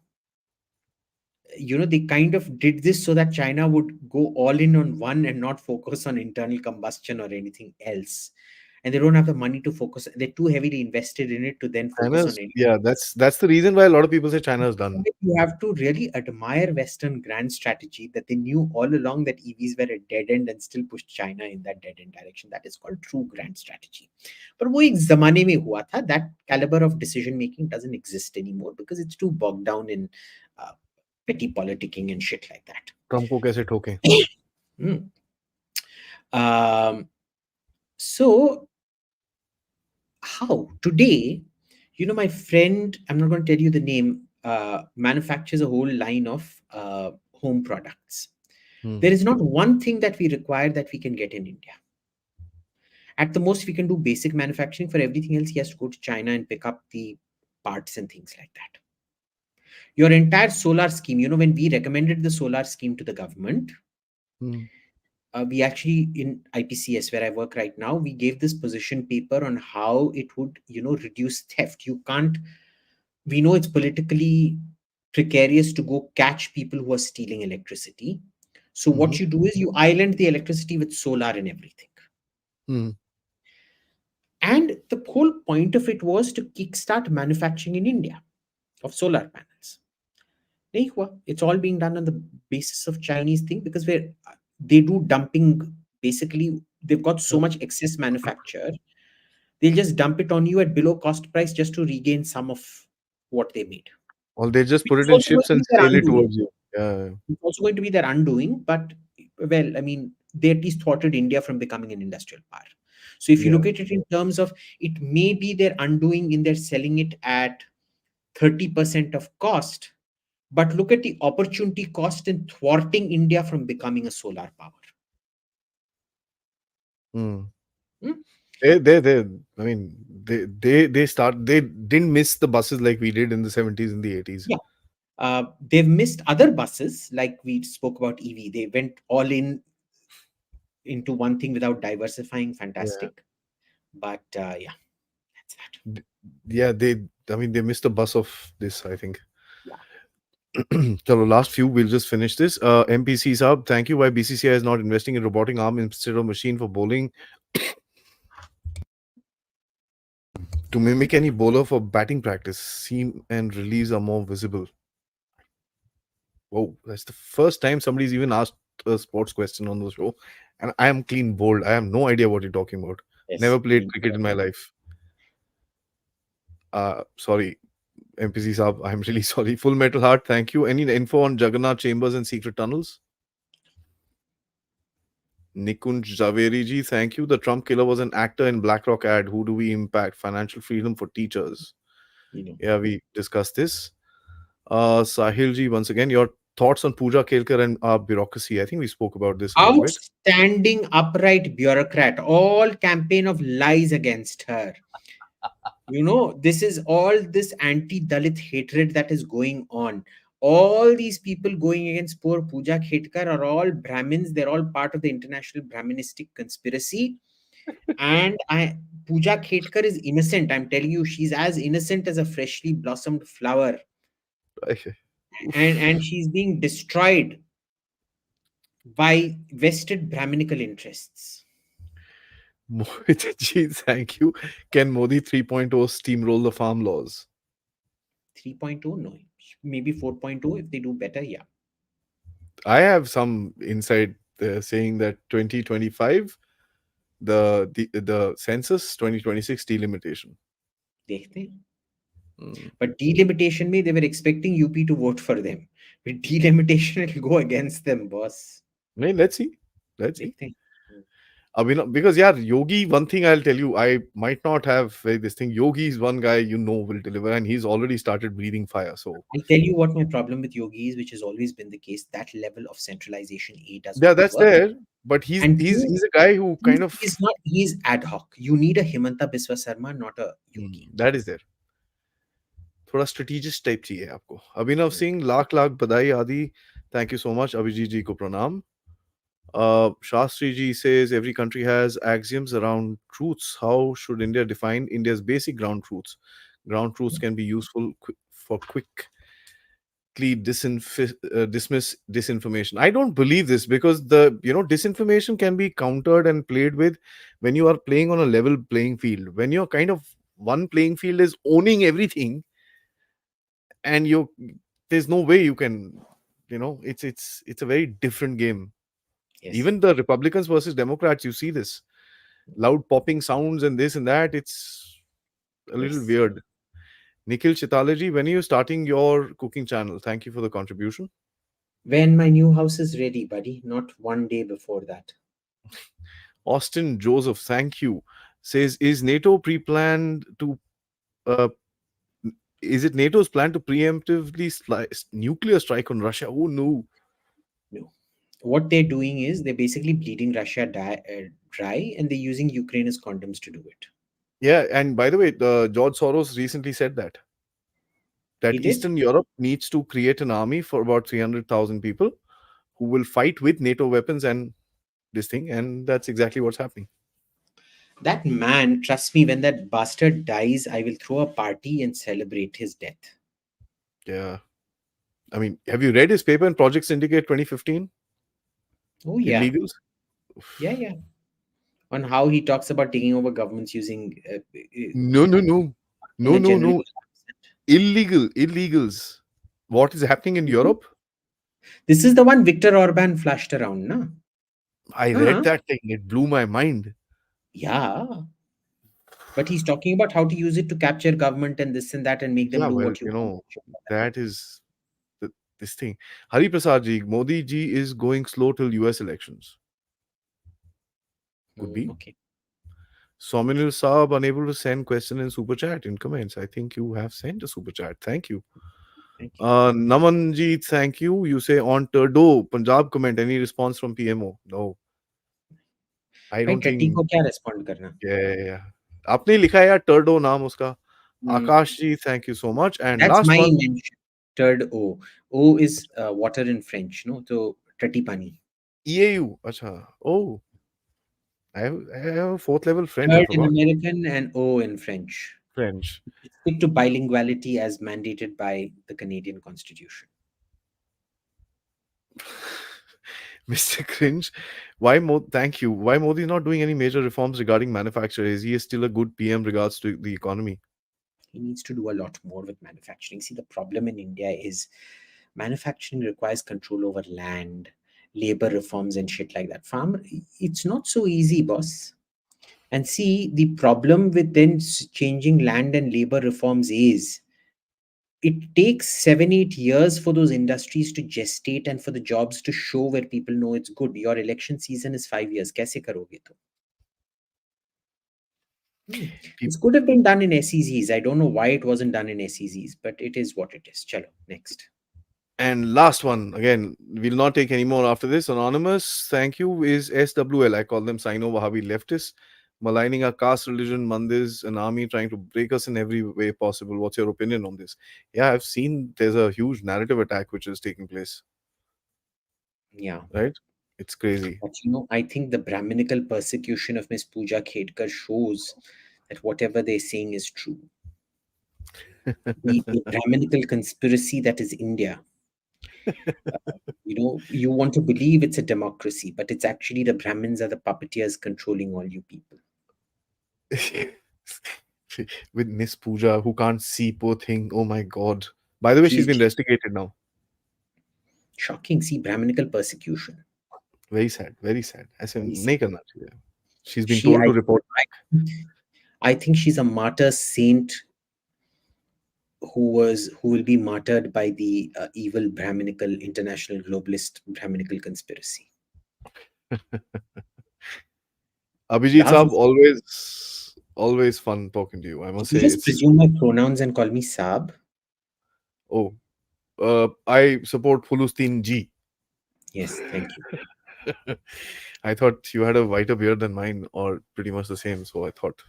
Speaker 2: They kind of did this so that China would go all in on one and not focus on internal combustion or anything else. And they don't have the money to focus. They're too heavily invested in it to then focus on
Speaker 1: China's,
Speaker 2: anything.
Speaker 1: yeah, that's the reason why a lot of people say China's done.
Speaker 2: You have to really admire Western grand strategy, that they knew all along that EVs were a dead end and still pushed China in that dead end direction. That is called true grand strategy. But वो एक जमाने में हुआ था. That caliber of decision making doesn't exist anymore because it's too bogged down in uh, petty politicking and shit like that.
Speaker 1: Trump को कैसे ठोके?
Speaker 2: Hmm. Um, so how today, my friend, I'm not going to tell you the name, manufactures a whole line of home products.
Speaker 1: Hmm.
Speaker 2: There is not one thing that we require that we can get in India. At the most, we can do basic manufacturing. For everything else, he has to go to China and pick up the parts and things like that. Your entire solar scheme, when we recommended the solar scheme to the government,
Speaker 1: Hmm.
Speaker 2: we actually, in IPCS, where I work right now, we gave this position paper on how it would, reduce theft. We know it's politically precarious to go catch people who are stealing electricity. So
Speaker 1: Mhm.
Speaker 2: what you do is you island the electricity with solar and everything.
Speaker 1: Hmm.
Speaker 2: And the whole point of it was to kickstart manufacturing in India of solar panels. Nahi hua. It's all being done on the basis of Chinese thing because they do dumping. Basically, they've got so much excess manufacture, they'll just dump it on you at below cost price just to regain some of what they made.
Speaker 1: Or they just
Speaker 2: Which
Speaker 1: put
Speaker 2: is
Speaker 1: it in
Speaker 2: also going
Speaker 1: ships
Speaker 2: to
Speaker 1: and
Speaker 2: be their
Speaker 1: sail it
Speaker 2: undoing.
Speaker 1: towards you. Yeah.
Speaker 2: It's also going to be their undoing, but well, I mean, they at least thwarted India from becoming an industrial power. So if you
Speaker 1: Yeah.
Speaker 2: look at it in terms of, it may be their undoing in their selling it at 30% of cost, but look at the opportunity cost in thwarting India from becoming a solar power.
Speaker 1: Hmm.
Speaker 2: Hmm?
Speaker 1: They. I mean, they didn't miss the buses like we did in the 70s and the 80s.
Speaker 2: Yeah. They've missed other buses, like we spoke about EV. They went all in into one thing without diversifying.
Speaker 1: Yeah.
Speaker 2: Fantastic. But yeah, that's that.
Speaker 1: D- Yeah, I mean, they missed the bus of this, I think.
Speaker 2: Yeah.
Speaker 1: Chalo, last few, we'll just finish this. MPC Saab, thank you. Why BCCI is not investing in robotic arm instead of machine for bowling to mimic any bowler for batting practice? Seam and release are more visible. Whoa, that's the first time somebody's even asked a sports question on the show. And I am clean bowled. I have no idea what you're talking about.
Speaker 2: Yes.
Speaker 1: Never played cricket in my life. Sorry, MPC Saab, I'm really sorry. Full Metal Heart, thank you. Any info on Jagannath Chambers and secret tunnels? Nikunj Zaveri ji, thank you. The Trump killer was an actor in BlackRock ad. Who do we impact? Financial freedom for teachers. Yeah, we discussed this. Sahil ji, once again, your thoughts on Pooja Kelkar and bureaucracy. I think we spoke about this a little bit.
Speaker 2: Outstanding, upright bureaucrat. All campaign of lies against her. This is all this anti-Dalit hatred that is going on. All these people going against poor Pooja Khetkar are all Brahmins. They're all part of the international Brahministic conspiracy. And Pooja Khetkar is innocent. I'm telling you, she's as innocent as a freshly blossomed flower. And
Speaker 1: Oof.
Speaker 2: she's being destroyed by vested Brahminical interests.
Speaker 1: Mohit ji, thank you. Can Modi 3.0 steamroll the farm laws?
Speaker 2: 3.0, no. Maybe 4.0 if they do better, yeah.
Speaker 1: I have some insight saying that 2025, the census, 2026 delimitation.
Speaker 2: देखते हैं.
Speaker 1: Mm.
Speaker 2: But delimitation में they were expecting UP to vote for them. With delimitation, it'll go against them, boss.
Speaker 1: Hey, let's see. Let's see.
Speaker 2: देखते हैं.
Speaker 1: Because yeah, Yogi, one thing I'll tell you, I might not have this thing. Yogi is one guy will deliver, and he's already started breathing fire. So
Speaker 2: I'll tell you what my problem with Yogi is, which has always been the case. That level of centralization, A, does
Speaker 1: yeah,
Speaker 2: not
Speaker 1: that's
Speaker 2: work.
Speaker 1: there. But he's
Speaker 2: And
Speaker 1: he's
Speaker 2: two,
Speaker 1: he's a guy who kind of
Speaker 2: he's ad hoc. You need a Himanta Biswa Sarma, not a Yogi.
Speaker 1: that is there. थोड़ा strategist type चाहिए आपको. Abhinav
Speaker 2: Hmm.
Speaker 1: Singh, lakh lakh बधाई आदि. Thank you so much, Abhijit ji ko pranam. Shastri ji says every country has axioms around truths. How should India define India's basic ground truths? Ground truths can be useful for quickly dismiss disinformation. I don't believe this because the disinformation can be countered and played with when you are playing on a level playing field. When you're kind of one playing field is owning everything, and there's no way you can, it's a very different game.
Speaker 2: Yes.
Speaker 1: Even the Republicans versus Democrats, you see this loud popping sounds and this and that. It's a little
Speaker 2: Yes.
Speaker 1: weird. Nikhil Chitalaji, when are you starting your cooking channel? Thank you for the contribution.
Speaker 2: When my new house is ready, buddy, not one day before that.
Speaker 1: Austin Joseph, thank you. Says, is NATO pre-planned to uh, is it NATO's plan to preemptively nuclear strike on Russia? Oh no.
Speaker 2: No. What they're doing is they're basically bleeding Russia dry, and they're using Ukraine as condoms to do it.
Speaker 1: Yeah, and by the way, George Soros recently said that
Speaker 2: He did.
Speaker 1: Eastern Europe needs to create an army for about 300,000 people who will fight with NATO weapons and this thing, and that's exactly what's happening.
Speaker 2: That man, trust me, when that bastard dies, I will throw a party and celebrate his death.
Speaker 1: Yeah. I mean, have you read his paper in Project Syndicate 2015?
Speaker 2: Oh, yeah.
Speaker 1: Illegals?
Speaker 2: Yeah, yeah. On how he talks about taking over governments using
Speaker 1: No, no, no.
Speaker 2: in
Speaker 1: No,
Speaker 2: a
Speaker 1: no,
Speaker 2: general
Speaker 1: no. Illegals. What is happening in
Speaker 2: accent.
Speaker 1: Europe?
Speaker 2: This is the one Viktor Orban flashed around, na?
Speaker 1: I read
Speaker 2: Huh?
Speaker 1: that thing. It blew my mind.
Speaker 2: Yeah. But he's talking about how to use it to capture government and this and that and make them
Speaker 1: Yeah,
Speaker 2: do
Speaker 1: well,
Speaker 2: what you want. Shit like that.
Speaker 1: that is this thing. Hari Prasad ji, Modi ji is going slow till US elections. Could be.
Speaker 2: Okay.
Speaker 1: Sominil Saab unable to send question in super chat in comments. I think you have sent a super chat. Thank you.
Speaker 2: Thank you.
Speaker 1: Namanjeet, thank you. You say on Turdo, Punjab comment. Any response from PMO? No, I
Speaker 2: भाई
Speaker 1: don't
Speaker 2: टट्टी
Speaker 1: think.
Speaker 2: को क्या respond करना.
Speaker 1: Yeah, yeah, yeah. आपने लिखा है यार टर्डो नाम उसका.
Speaker 2: Hmm.
Speaker 1: Akash ji, thank you so much. And
Speaker 2: That's
Speaker 1: last
Speaker 2: my
Speaker 1: one,
Speaker 2: invention. Third O. O is water in French, no? So tatti pani.
Speaker 1: EAU. Acha. Oh, I have a fourth level French. I
Speaker 2: Third in
Speaker 1: forgot
Speaker 2: American and O in French.
Speaker 1: French.
Speaker 2: Stick to bilinguality as mandated by the Canadian Constitution.
Speaker 1: Mr. Cringe, thank you. Why Modi is not doing any major reforms regarding manufacture? Is he still a good PM regards to the economy?
Speaker 2: He needs to do a lot more with manufacturing. See, the problem in India is manufacturing requires control over land, labor reforms, and shit like that. Farmer, it's not so easy, boss. And see, the problem with then changing land and labor reforms is it takes 7 8 years for those industries to gestate and for the jobs to show where people know it's good. Your election season is 5 years. Kaise karoge to? Hmm.
Speaker 1: Peop-
Speaker 2: This could have been done in SEZs. I don't know why it wasn't done in SEZs, but it is what it is. Chalo, next.
Speaker 1: And last one, again, we'll not take any more after this. Anonymous, thank you, is SWL. I call them Sino Wahhabi leftists, maligning our caste, religion, mandis, an army trying to break us in every way possible. What's your opinion on this? Yeah, I've seen there's a huge narrative attack which is taking place,
Speaker 2: Yeah.
Speaker 1: right? It's crazy.
Speaker 2: But I think the Brahminical persecution of Miss Pooja Khedkar shows that whatever they're saying is true. The Brahminical conspiracy that is India. You want to believe it's a democracy, but it's actually the Brahmins are the puppeteers controlling all you people.
Speaker 1: With Miss Pooja, who can't see, poor thing. Oh my god. By the way, she's
Speaker 2: She's
Speaker 1: been investigated now.
Speaker 2: shocking. See, Brahminical persecution.
Speaker 1: Very sad, very sad. ऐसे
Speaker 2: Very
Speaker 1: नहीं
Speaker 2: sad.
Speaker 1: करना चाहिए. She's been
Speaker 2: She,
Speaker 1: told to report
Speaker 2: I,
Speaker 1: back.
Speaker 2: I think she's a martyr saint who will be martyred by the evil Brahminical international globalist Brahminical conspiracy.
Speaker 1: Abhijit
Speaker 2: Love.
Speaker 1: Saab, always fun talking to you. I must
Speaker 2: You
Speaker 1: say
Speaker 2: just
Speaker 1: it's
Speaker 2: presume my pronouns and call me Saab.
Speaker 1: oh I support Fulustine G.
Speaker 2: Yes, thank you.
Speaker 1: I thought you had a whiter beard than mine, or pretty much the same, so I thought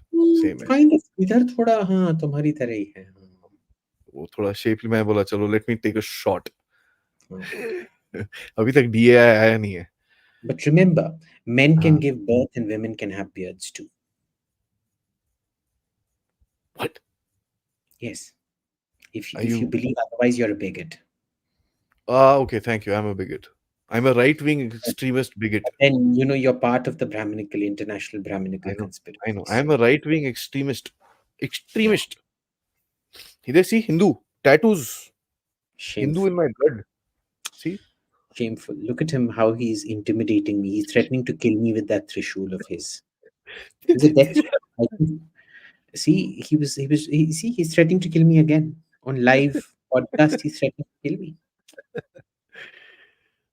Speaker 1: same है.
Speaker 2: Kind of. इधर थोड़ा हाँ तुम्हारी तरह ही है.
Speaker 1: वो थोड़ा shapely मैं बोला चलो let me take a shot.
Speaker 2: हाँ.
Speaker 1: अभी तक डीए आया नहीं है.
Speaker 2: But remember, men can
Speaker 1: हाँ.
Speaker 2: give birth and women can have beards too.
Speaker 1: What?
Speaker 2: Yes.
Speaker 1: Are
Speaker 2: If you
Speaker 1: you?
Speaker 2: believe otherwise, you're a bigot.
Speaker 1: Okay, thank you. I'm a bigot. I'm a right-wing extremist bigot.
Speaker 2: But then you're part of the Brahminical international
Speaker 1: I
Speaker 2: Brahminical
Speaker 1: know. I know.
Speaker 2: conspiracy.
Speaker 1: I'm
Speaker 2: So
Speaker 1: a right-wing extremist.
Speaker 2: yeah,
Speaker 1: Extremist. They see Hindu tattoos. Hindu in
Speaker 2: shameful.
Speaker 1: my blood. See?
Speaker 2: Shameful. Look at him, how he's intimidating me. He's threatening to kill me with that Trishul of his. He's a death threat. I think, see, see, he's threatening to kill me again. On live podcast, he's threatening to kill me.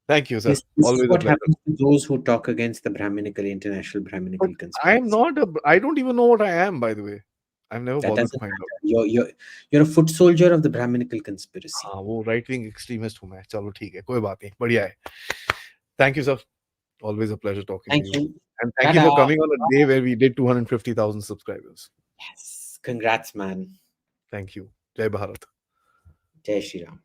Speaker 1: Thank you, sir.
Speaker 2: This is
Speaker 1: Always a
Speaker 2: what
Speaker 1: pleasure.
Speaker 2: happens to those who talk against the Brahminical, international
Speaker 1: But
Speaker 2: Brahminical
Speaker 1: I'm
Speaker 2: conspiracy.
Speaker 1: not a. I don't even know what I am, by the way. I've never
Speaker 2: That
Speaker 1: bothered to
Speaker 2: doesn't
Speaker 1: find out.
Speaker 2: matter. You're a foot soldier of the Brahminical conspiracy.
Speaker 1: हाँ, वो right wing extremist हूँ मैं. चलो ठीक है, कोई बात नहीं, बढ़िया है. Thank you, sir. Always a pleasure talking to
Speaker 2: Thank
Speaker 1: you.
Speaker 2: you.
Speaker 1: And thank you
Speaker 2: Ta-da.
Speaker 1: for coming on a day where we did 250,000 subscribers.
Speaker 2: Yes. Congrats, man.
Speaker 1: Thank you. Jai Bharat.
Speaker 2: Jai Shri Ram.